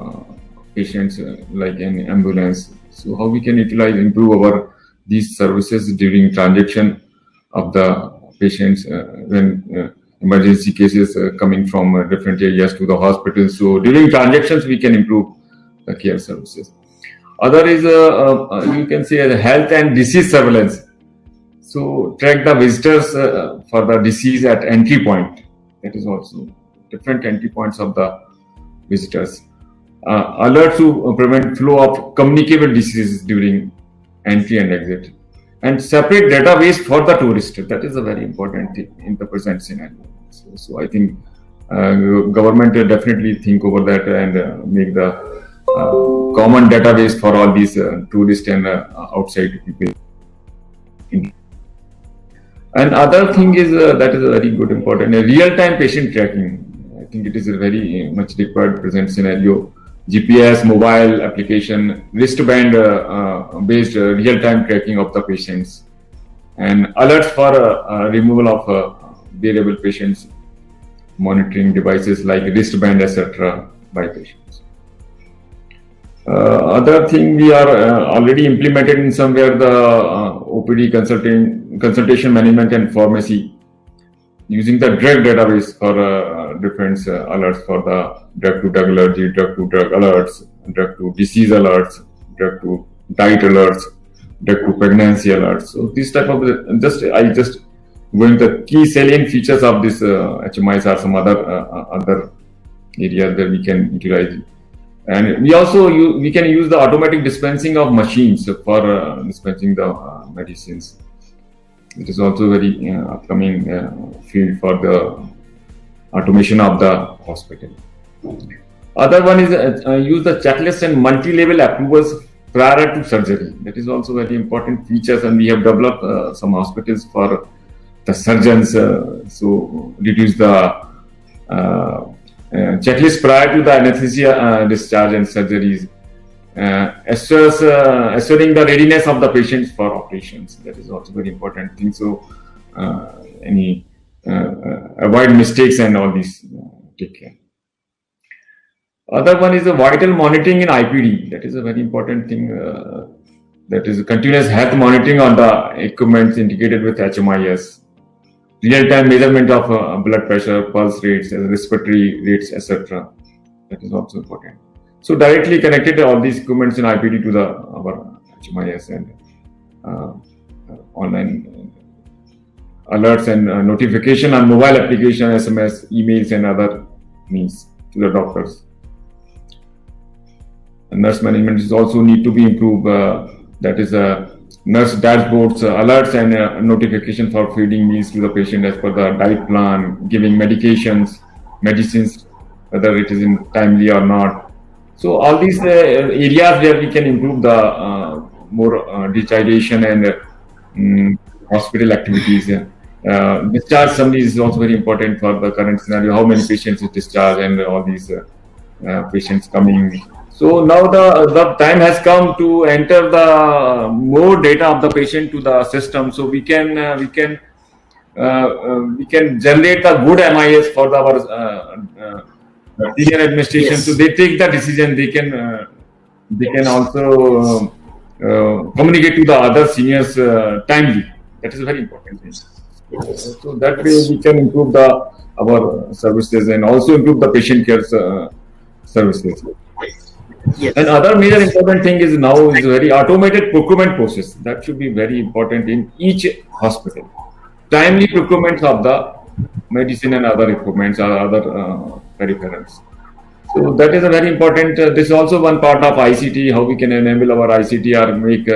patients, like an ambulance. So how we can improve these services during transaction of the patients when emergency cases coming from different areas to the hospital. So during transactions we can improve the care services. Other is you can say health and disease surveillance. So track the visitors for the disease at entry point. That is also different entry points of the visitors. Alert to prevent flow of communicable diseases during entry and exit. and separate database for the tourist. That is a very important thing in the present scenario. So I think government will definitely think over that and make the common database for all these tourists and outside people. And other thing is that is a very good important real-time patient tracking. I think it is a very much required present scenario. GPS, mobile application, wristband based real-time tracking of the patients, and alerts for removal of wearable patients, monitoring devices like wristband, etc. by patients. Other thing we are already implemented in somewhere the OPD consultation management and pharmacy, using the drug database for different alerts for the drug-to-drug allergy, drug-to-drug alerts, drug-to-disease alerts, drug-to-diet alerts, drug-to-pregnancy alerts. So this type of I just going the key salient features of this HMIs are some other areas where we can utilize. And we also we can use the automatic dispensing of machines for dispensing the medicines. It is also very upcoming field for the automation of the hospital. Other one is use the checklist and multi-level approvals prior to surgery. That is also very important features, and we have developed some hospitals for the surgeons, so reduce the checklist prior to the anesthesia discharge and surgeries, assuring the readiness of the patients for operations. That is also very important thing. So avoid mistakes and all these, take care. Other one is the vital monitoring in IPD. That is a very important thing. That is continuous health monitoring on the equipment integrated with HMIS. Real-time measurement of blood pressure, pulse rates, respiratory rates, etc. That is also important. So directly connected all these equipments in IPD to our HMIS and online alerts and notification on mobile application, SMS, emails, and other means to the doctors. And nurse management is also need to be improved. That is nurse dashboards, alerts and notification for feeding meals to the patient as per the diet plan, giving medications, medicines, whether it is in timely or not. So all these areas where we can improve the more digitization and hospital activities. Discharge summary is also very important for the current scenario. How many patients is discharged and all these patients coming. So now the time has come to enter the more data of the patient to the system, so we can generate the good MIS for our senior administration. Yes. So they take the decision. They can also communicate to the other seniors timely. That is a very important thing. So that way we can improve our services and also improve the patient care services. Yes. And other major important thing is now is very automated procurement process. That should be very important in each hospital. Timely procurement of the medicine and other equipments or other peripherals. So that is a very important. This is also one part of ICT. How we can enable our ICT or make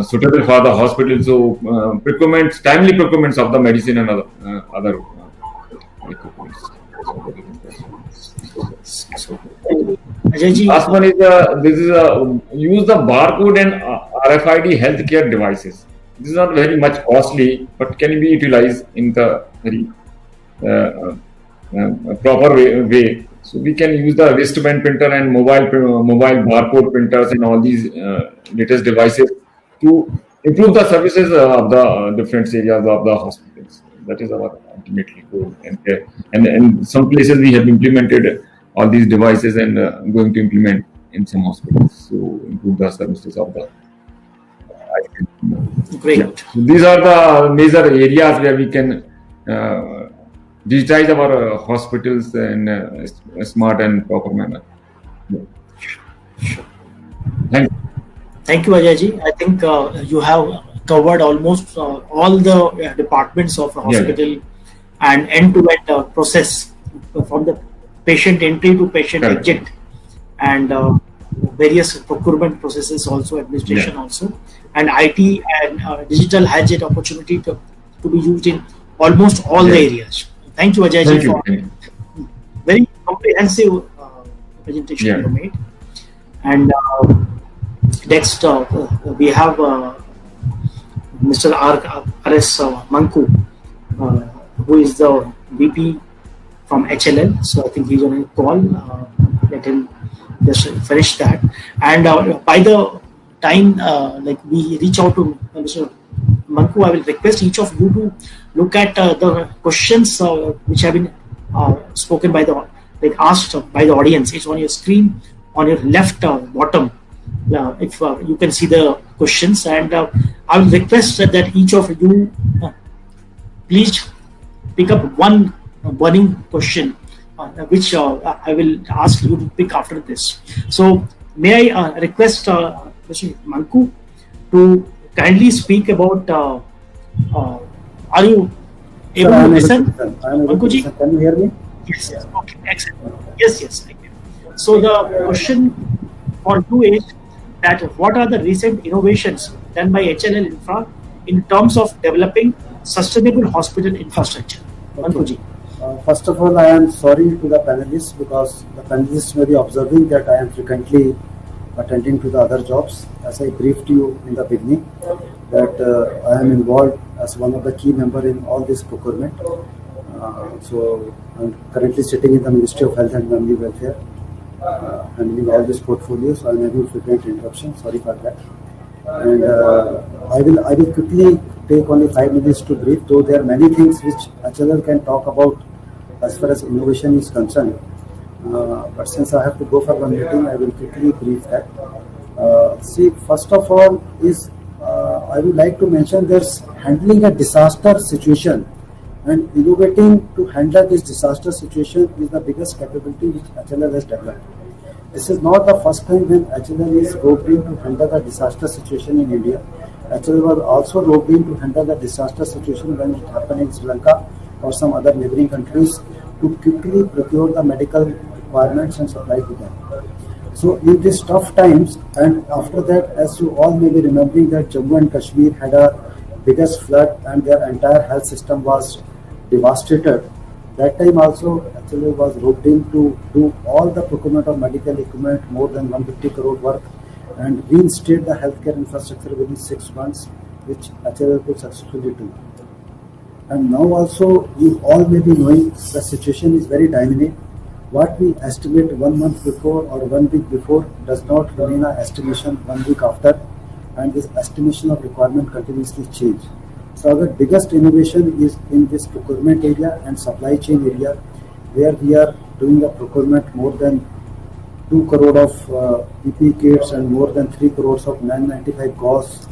suitable for the hospital. So procurements, timely procurements of the medicine and other equipments. Last one is use the barcode and RFID healthcare devices. This is not very much costly, but can be utilized in the very proper way. So we can use the wristband printer and mobile barcode printers and all these latest devices to improve the services of the different areas of the hospitals. That is our ultimately goal. And some places we have implemented all these devices and going to implement in some hospitals to improve the services of the. Great. Yeah. So these are the major areas where we can digitize our hospitals in a smart and proper manner. Yeah. Sure. Thank you, Ajay-ji. I think you have covered almost all the departments of a hospital and end-to-end process from the patient entry to patient exit, and various procurement processes also, administration also. and IT and digital has an opportunity to be used in almost all the Yes. areas. Thank you, Ajay Thank ji, you. for Thank you. very comprehensive presentation Yeah. you made. And next, we have Mr. R.S. Manku, who is the VP from HLL. So I think he's on a call. Let him just finish that. And by the time like we reach out to Mr. Manku, I will request each of you to look at the questions which have been spoken by the asked by the audience. It's on your screen on your left bottom. If you can see the questions, and I will request that each of you please pick up one burning question which I will ask you to pick after this. So may I request Mr. Manku to kindly speak about are you able to listen? Manku ji? Can you hear me? Yes. Okay. Excellent. Yes. Thank you. So the question for you is that what are the recent innovations done by HLL Infra in terms of developing sustainable hospital infrastructure? Manku ji. First of all, I am sorry to the panelists because the panelists may be observing that I am frequently attending to the other jobs. As I briefed you in the beginning, that I am involved as one of the key members in all this procurement. So I'm currently sitting in the Ministry of Health and Family Welfare, handling all this portfolio. So I'm having frequent interruptions. Sorry for that. And I will quickly take only 5 minutes to brief, though there are many things which HLL can talk about as far as innovation is concerned. But since I have to go for one meeting, I will quickly brief that. See, first of all is I would like to mention there's handling a disaster situation, and innovating to handle this disaster situation is the biggest capability which HLL has developed. This is not the first time when HLL is roped in to handle the disaster situation in India. HLL was also roped in to handle the disaster situation when it happened in Sri Lanka or some other neighboring countries to quickly procure the medical requirements and supply to them. So in these tough times, and after that, as you all may be remembering that Jammu and Kashmir had a biggest flood and their entire health system was devastated. That time also HLL was roped in to do all the procurement of medical equipment, more than 150 crore worth, and reinstate the healthcare infrastructure within 6 months, which HLL could successfully do. And now also, you all may be knowing the situation is very dynamic. What we estimate 1 month before or 1 week before does not remain an estimation 1 week after, and this estimation of requirement continuously change. So our biggest innovation is in this procurement area and supply chain area, where we are doing a procurement more than 2 crore of PPE kits and more than 3 crores of 995 gauze,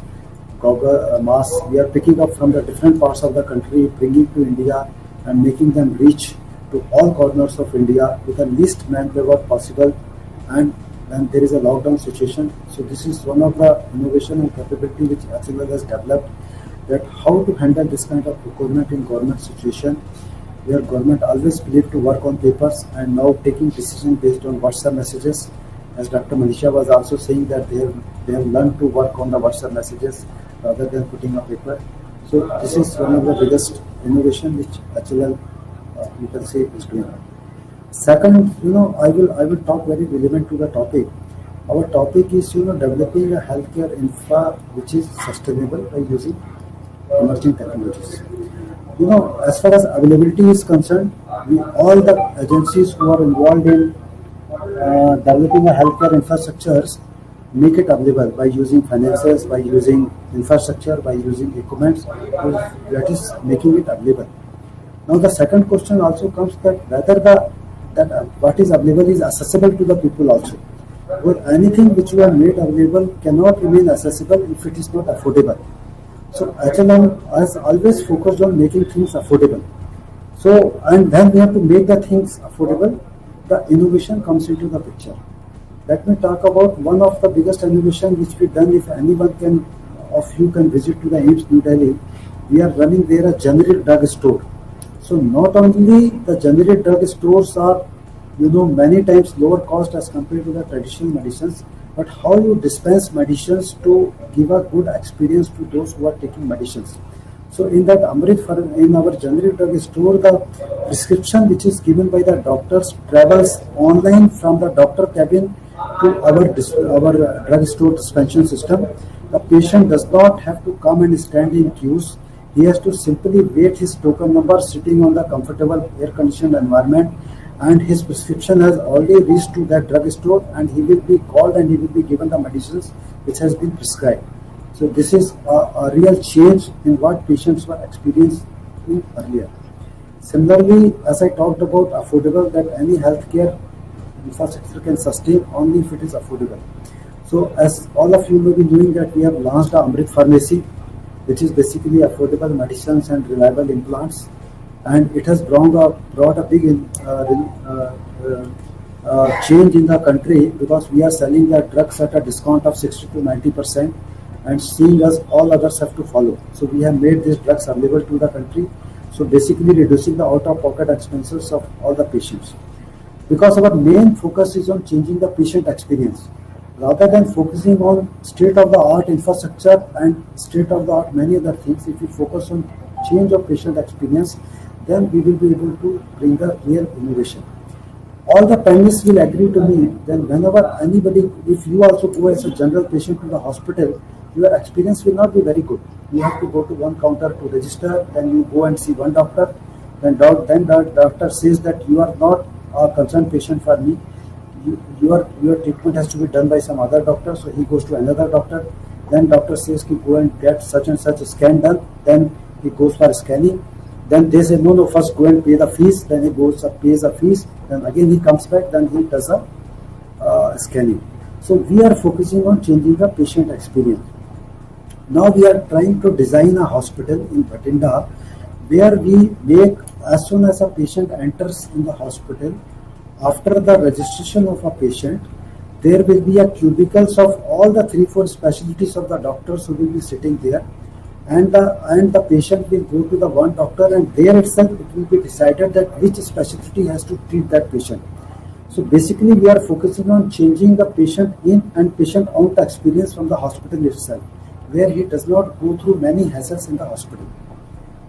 masks. We are picking up from the different parts of the country, bringing to India and making them reach to all corners of India with the least manpower possible, and when there is a lockdown situation. So this is one of the innovation and capability which HLL has developed, that how to handle this kind of procurement in government situation, where government always believed to work on papers and now taking decision based on WhatsApp messages. As Dr. Manisha was also saying that they have learned to work on the WhatsApp messages rather than putting a paper. So this is one of the biggest innovation which HLL you can say is doing. Second, I will talk very relevant to the topic. Our topic is developing a healthcare infra which is sustainable by using emerging technologies. As far as availability is concerned, all the agencies who are involved in developing a healthcare infrastructures make it available by using finances, by using infrastructure, by using equipment, that is making it available. Now the second question also comes that whether what is available is accessible to the people also. Well, anything which you have made available cannot remain accessible if it is not affordable. So HLL has always focused on making things affordable. So, and then we have to make the things affordable, the innovation comes into the picture. Let me talk about one of the biggest innovation which we done. If anyone of you can visit to the AIIMS New Delhi, we are running there a generic drug store. So not only the generic drug stores are, many times lower cost as compared to the traditional medicines, but how you dispense medicines to give a good experience to those who are taking medicines. So in that in our generic drug store, the prescription which is given by the doctors travels online from the doctor cabin to our drug store dispensing system. The patient does not have to come and stand in queues. He has to simply wait his token number sitting on the comfortable air-conditioned environment, and his prescription has already reached to that drug store, and he will be called and he will be given the medicines which has been prescribed. So this is a real change in what patients were experiencing earlier. Similarly, as I talked about affordable, that any healthcare infrastructure can sustain only if it is affordable. So as all of you may be knowing that we have launched the Amrit Pharmacy, which is basically affordable medicines and reliable implants, and it has brought a big change in the country, because we are selling the drugs at a discount of 60 to 90%, and seeing us all others have to follow. So we have made these drugs available to the country, so basically reducing the out-of-pocket expenses of all the patients. Because our main focus is on changing the patient experience, rather than focusing on state-of-the-art infrastructure and state-of-the-art many other things. If we focus on change of patient experience, then we will be able to bring the real innovation. All the panelists will agree to me, then whenever anybody, if you also go as a general patient to the hospital, your experience will not be very good. You have to go to one counter to register, then you go and see one doctor, then the doctor says that you are not a concerned patient for me. Your treatment has to be done by some other doctor, so he goes to another doctor. Then doctor says, go and get such and such a scan done. Then he goes for scanning. Then they say, no, first go and pay the fees. Then he goes and pays the fees. Then again he comes back, then he does a scanning. So we are focusing on changing the patient experience. Now we are trying to design a hospital in Bhatinda where we make, as soon as a patient enters in the hospital, after the registration of a patient, there will be a cubicles of all the 3-4 specialties of the doctors who will be sitting there, and the patient will go to the one doctor, and there itself it will be decided that which specialty has to treat that patient. So basically we are focusing on changing the patient in and patient out experience from the hospital itself, where he does not go through many hassles in the hospital.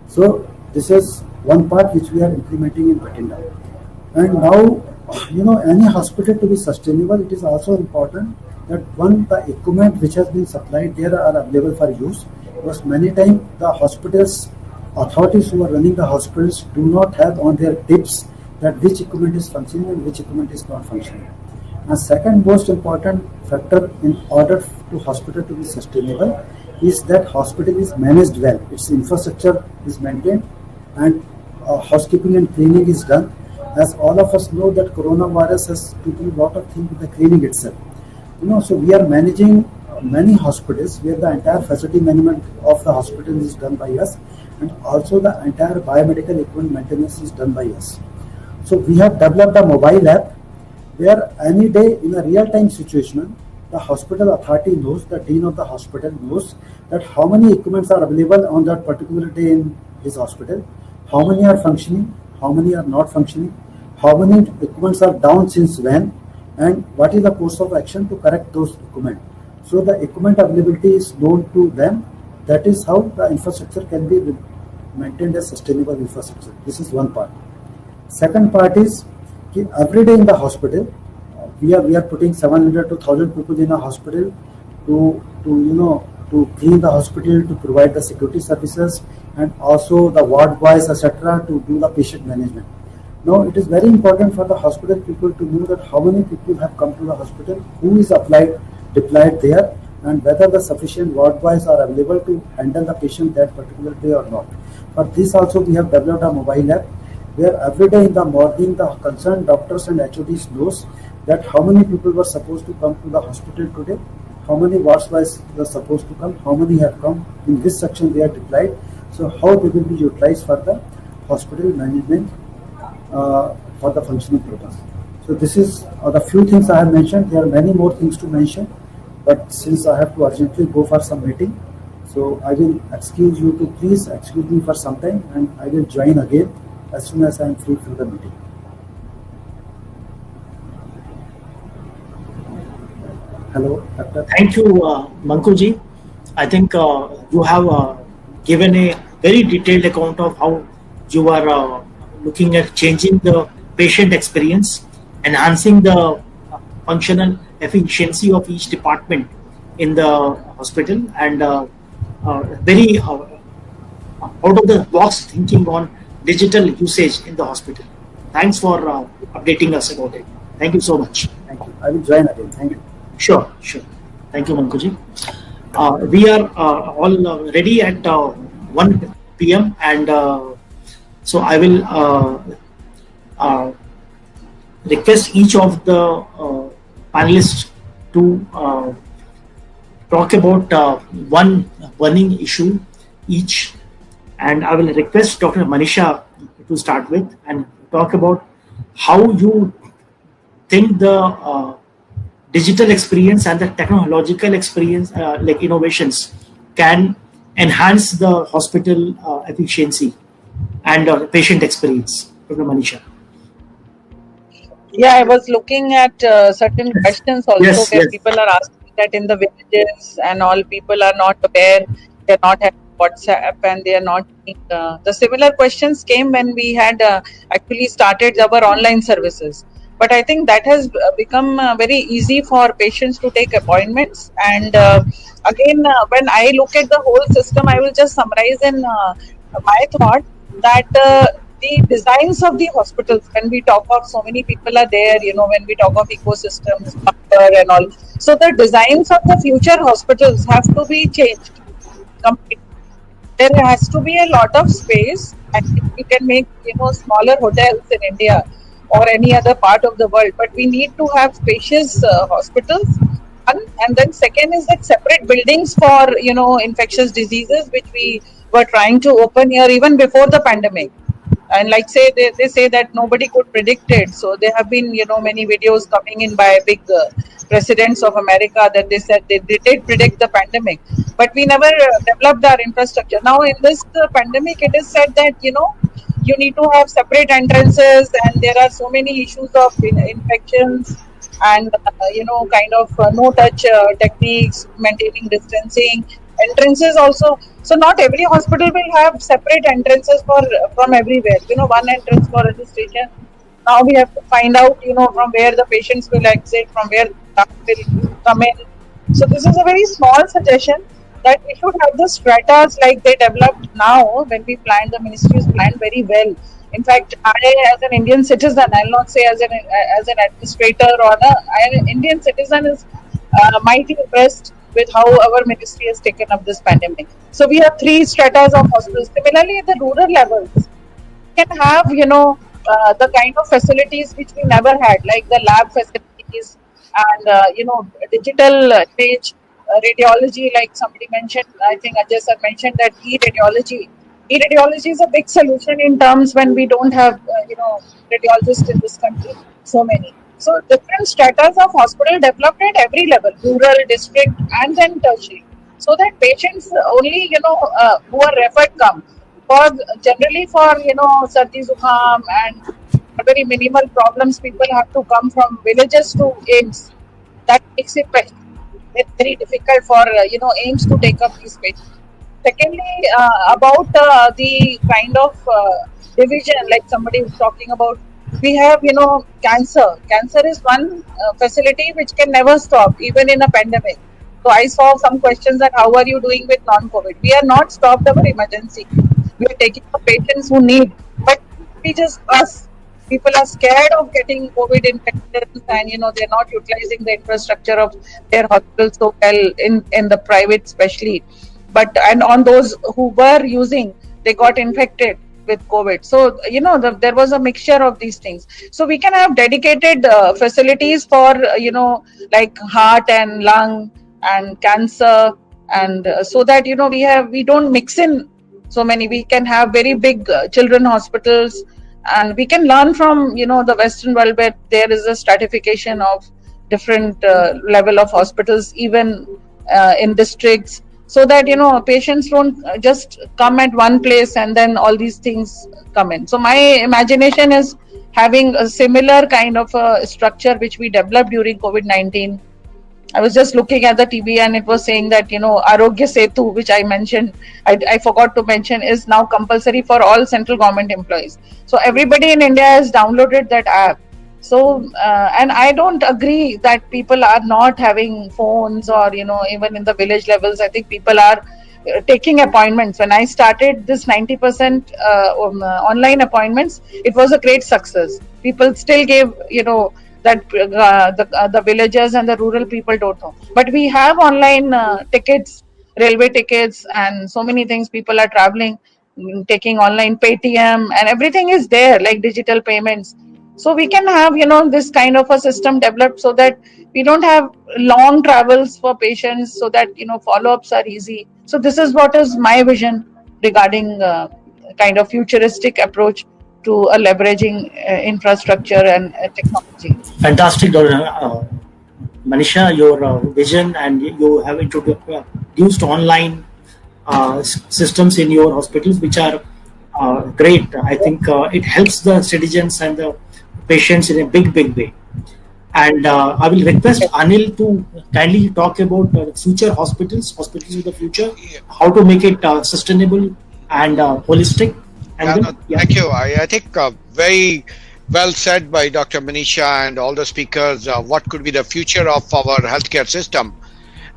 So this is one part which we are implementing in Bhatinda. And now, any hospital to be sustainable, it is also important that the equipment which has been supplied there are available for use, because many times the hospitals, authorities who are running the hospitals do not have on their tips that which equipment is functioning and which equipment is not functioning. And second most important factor in order to hospital to be sustainable is that hospital is managed well, its infrastructure is maintained, and housekeeping and cleaning is done. As all of us know that coronavirus has to do a lot of things with the cleaning itself. So we are managing many hospitals where the entire facility management of the hospital is done by us, and also the entire biomedical equipment maintenance is done by us. So we have developed a mobile app where any day in a real-time situation, the hospital authority knows, the dean of the hospital knows that how many equipments are available on that particular day in his hospital, how many are functioning, how many are not functioning, how many equipments are down since when, and what is the course of action to correct those equipment. So the equipment availability is known to them. That is how the infrastructure can be maintained as sustainable infrastructure. This is one part. Second part is every day in the hospital, we are putting 700 to 1,000 people in a hospital to clean the hospital, to provide the security services, and also the ward boys, etc., to do the patient management. Now it is very important for the hospital people to know that how many people have come to the hospital, who is deployed there, and whether the sufficient ward boys are available to handle the patient that particular day or not. For this also we have developed a mobile app where every day in the morning the concerned doctors and HODs knows that how many people were supposed to come to the hospital today, how many ward boys were supposed to come, how many have come, in this section they are deployed, so how they will be utilized for the hospital management for the functioning purpose. So this is the few things I have mentioned. There are many more things to mention, but since I have to urgently go for some meeting, so I will excuse you to please excuse me for some time, and I will join again as soon as I am free from the meeting. Hello, Doctor. Thank you, Mankuji. I think you have given a very detailed account of how you are looking at changing the patient experience, enhancing the functional efficiency of each department in the hospital, and very out of the box thinking on digital usage in the hospital. Thanks for updating us about it. Thank you so much. Thank you. I will join again. Thank you. Sure, sure. Thank you, Mankuji. We are all ready at 1 p.m. and so I will request each of the panelists to talk about one burning issue each, and I will request Dr. Manisha to start with and talk about how you think the digital experience and the technological experience, like innovations, can enhance the hospital efficiency and patient experience. Dr. Manisha. Yeah, I was looking at certain questions also Yes, where yes. people are asking that in the villages and all, people are not aware, they're not having WhatsApp and they are not. The similar questions came when we had actually started our online services. But I think that has become very easy for patients to take appointments. And again, when I look at the whole system, I will just summarize in my thought that the designs of the hospitals, when we talk of so many people are there, when we talk of ecosystems and all, so the designs of the future hospitals have to be changed completely. There has to be a lot of space, and we can make smaller hotels in India or any other part of the world, but we need to have spacious hospitals. And then second is that separate buildings for infectious diseases, which we were trying to open here even before the pandemic. And like they say that nobody could predict it. So there have been many videos coming in by big presidents of America that they said they did predict the pandemic, but we never developed our infrastructure. Now in this pandemic, it is said that you need to have separate entrances, and there are so many issues of infections and kind of no touch techniques, maintaining distancing, entrances also. So not every hospital will have separate entrances from everywhere. One entrance for registration. Now we have to find out from where the patients will exit, from where staff will come in. So this is a very small suggestion that we should have the stratas like they developed now. When we planned, the ministry is planned very well. In fact, I, as an Indian citizen, I'll not say as an administrator or an Indian citizen, is mighty impressed with how our ministry has taken up this pandemic. So we have 3 stratas of hospitals. Similarly, at the rural levels, we can have the kind of facilities which we never had, like the lab facilities and digital image radiology, like somebody mentioned. I think Ajay sir mentioned that e-radiology. E-radiology is a big solution in terms when we don't have radiologists in this country, so many. So different stratas of hospital developed at every level, rural, district, and then tertiary, so that patients only who are referred come. For generally for sardi zukham and very minimal problems, people have to come from villages to AIMS. That makes it very difficult for AIMS to take up these patients. Secondly, about the kind of division, like somebody was talking about, we have cancer. Cancer is one facility which can never stop, even in a pandemic. So I saw some questions that how are you doing with non-COVID? We are not stopped our emergency. We are taking the patients who need, but we just people are scared of getting COVID infections, and they're not utilizing the infrastructure of their hospitals so well in the private, especially. But and on those who were using, they got infected with COVID. So there was a mixture of these things. So we can have dedicated facilities for like heart and lung and cancer, and so that we don't mix in so many. We can have very big children hospitals, and we can learn from the Western world, where there is a stratification of different level of hospitals, even in districts, so that patients don't just come at one place and then all these things come in. So my imagination is having a similar kind of a structure which we developed during COVID-19, I was just looking at the TV and it was saying that, Arogya Setu, which I mentioned, I forgot to mention, is now compulsory for all central government employees. So everybody in India has downloaded that app. So, and I don't agree that people are not having phones or, even in the village levels, I think people are taking appointments. When I started this 90% online appointments, it was a great success. People still gave, that the villagers and the rural people don't know. But we have online tickets, railway tickets, and so many things. People are traveling, taking online Paytm, and everything is there, like digital payments. So we can have, this kind of a system developed so that we don't have long travels for patients, so that, follow-ups are easy. So this is what is my vision regarding kind of futuristic approach to leveraging infrastructure and technology. Fantastic, Manisha, your vision, and you have introduced online systems in your hospitals, which are great. I think it helps the citizens and the patients in a big way. And I will request Anil to kindly talk about future hospitals of the future, how to make it sustainable and holistic. And Thank you. I think very well said by Dr. Manisha and all the speakers. What could be the future of our healthcare system?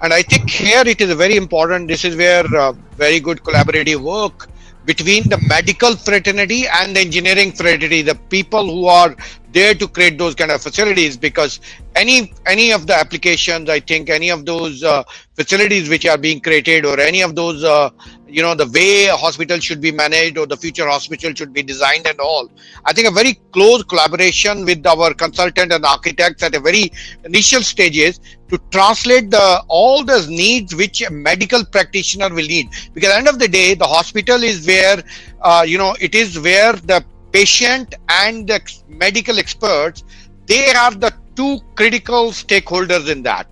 And I think here it is very important. This is where very good collaborative work between the medical fraternity and the engineering fraternity, the people who are there to create those kind of facilities, because any of the applications, I think any of those facilities which are being created, or any of those the way a hospital should be managed or the future hospital should be designed and all, I think a very close collaboration with our consultant and architects at a very initial stages to translate all those needs which a medical practitioner will need. Because at the end of the day, the hospital is where it is where the patient and the medical experts, they are the two critical stakeholders in that.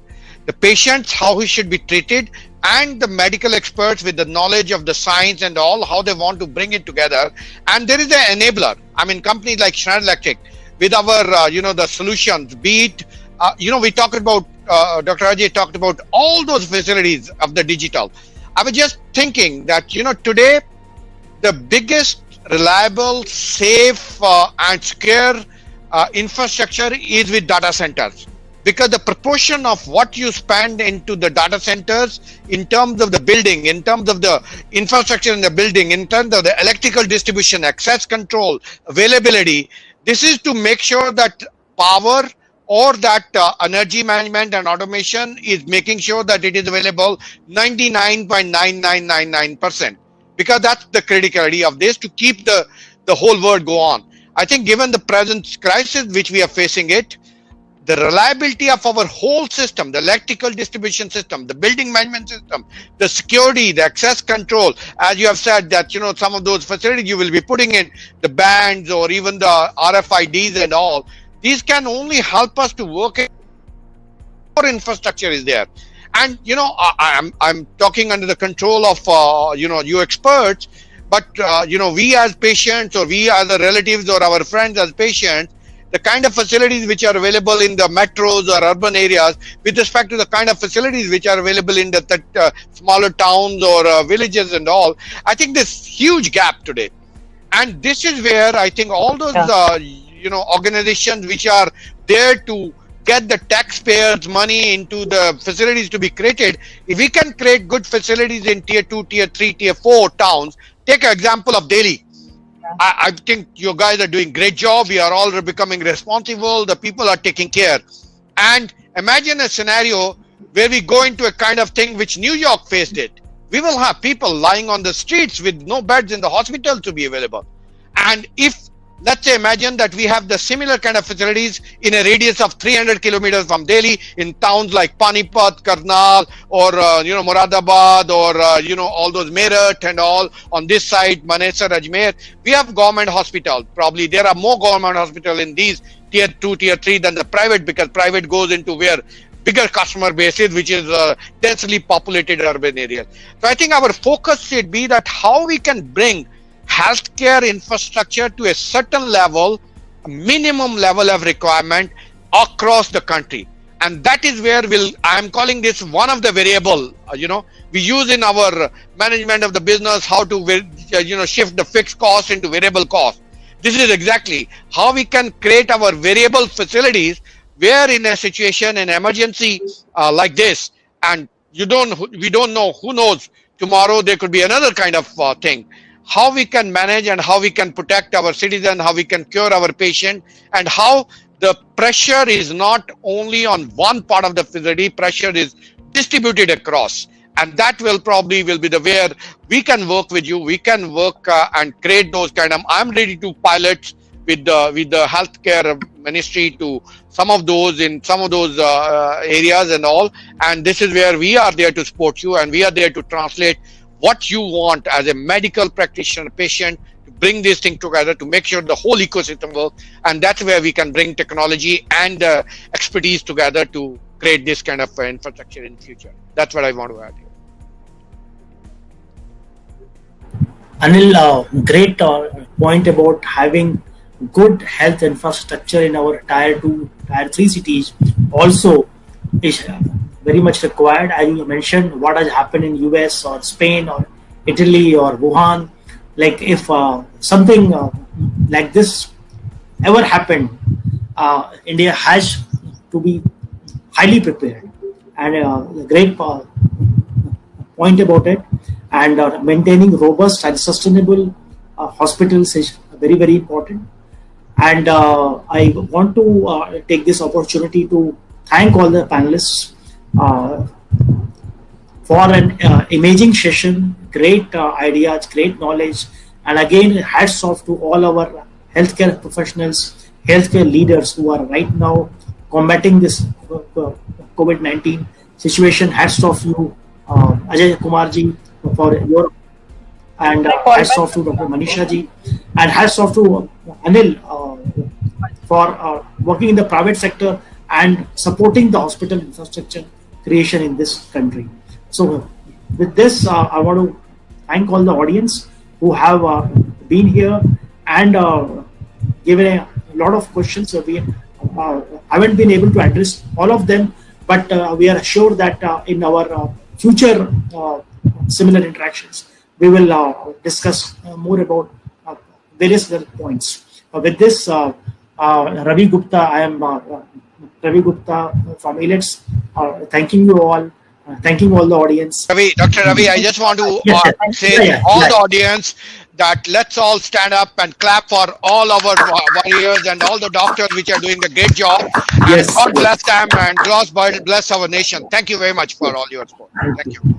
The patients, how he should be treated, and the medical experts with the knowledge of the science and all, how they want to bring it together. And there is an enabler. I mean, companies like Schneider Electric, with our the solutions, be it we talked about Dr. Ajay talked about all those facilities of the digital. I was just thinking that today the biggest reliable, safe and secure infrastructure is with data centers, because the proportion of what you spend into the data centers in terms of the building, in terms of the infrastructure in the building, in terms of the electrical distribution, access control, availability, this is to make sure that power or that energy management and automation is making sure that it is available 99.9999%. Because that's the criticality of this, to keep the whole world go on. I think given the present crisis which we are facing it, the reliability of our whole system, the electrical distribution system, the building management system, the security, the access control, as you have said that, some of those facilities you will be putting in the bands or even the RFIDs and all, these can only help us to work. More infrastructure is there. And I'm talking under the control of you experts, but we as patients, or we as the relatives or our friends as patients, the kind of facilities which are available in the metros or urban areas with respect to the kind of facilities which are available in the smaller towns or villages and all, I think there's huge gap today. And this is where I think all those organizations which are there to get the taxpayers' money into the facilities to be created. If we can create good facilities in tier 2, tier 3, tier 4 towns, take an example of Delhi. I think you guys are doing great job. We are all becoming responsible. The people are taking care. And imagine a scenario where we go into a kind of thing which New York faced it. We will have people lying on the streets with no beds in the hospital to be available. And if let's say, imagine that we have the similar kind of facilities in a radius of 300 kilometers from Delhi, in towns like Panipat, Karnal, or Moradabad, or all those Meerut and all on this side, Manesar, Ajmer. We have government hospital. Probably there are more government hospital in these tier 2, tier 3 than the private, because private goes into where bigger customer bases, which is densely populated urban areas. So I think our focus should be that how we can bring healthcare infrastructure to a certain level, a minimum level of requirement across the country. And that is where I'm calling this one of the variable, we use in our management of the business, how to, shift the fixed cost into variable cost. This is exactly how we can create our variable facilities where in a situation, an emergency like this, and we don't know, who knows, tomorrow there could be another kind of thing. How we can manage and how we can protect our citizen, how we can cure our patient, and how the pressure is not only on one part of the facility, pressure is distributed across. And that will be the where we can work with you. We can work and create those kind of, I'm ready to pilot with the healthcare ministry to some of those areas and all. And this is where we are there to support you, and we are there to translate what you want as a medical practitioner, patient, to bring this thing together to make sure the whole ecosystem works. And that's where we can bring technology and expertise together to create this kind of infrastructure in the future. That's what I want to add here. Anil, great point about having good health infrastructure in our tier 2, tier 3 cities also is very much required. As you mentioned, what has happened in US or Spain or Italy or Wuhan, like if something like this ever happened, India has to be highly prepared. And a great point about it. And maintaining robust and sustainable hospitals is very, very important. And I want to take this opportunity to thank all the panelists for an amazing session, great ideas, great knowledge. And again, hats off to all our healthcare professionals, healthcare leaders who are right now combating this COVID-19 situation. Hats off to you, Ajay Kumarji, for your, and hats off to Dr. Manisha ji, and hats off to Anil for working in the private sector and supporting the hospital infrastructure creation in this country. So with this, I want to thank all the audience who have been here and given a lot of questions. We haven't been able to address all of them, but we are sure that in our future similar interactions, we will discuss more about various other points. With this, Ravi Gupta, I am Ravi Gupta from AILETS, thanking you all, thanking all the audience. Dr. Ravi, I just want to say to all the audience that let's all stand up and clap for all our warriors and all the doctors which are doing a great job. And God bless them and God bless our nation. Thank you very much for all your support. Thank you.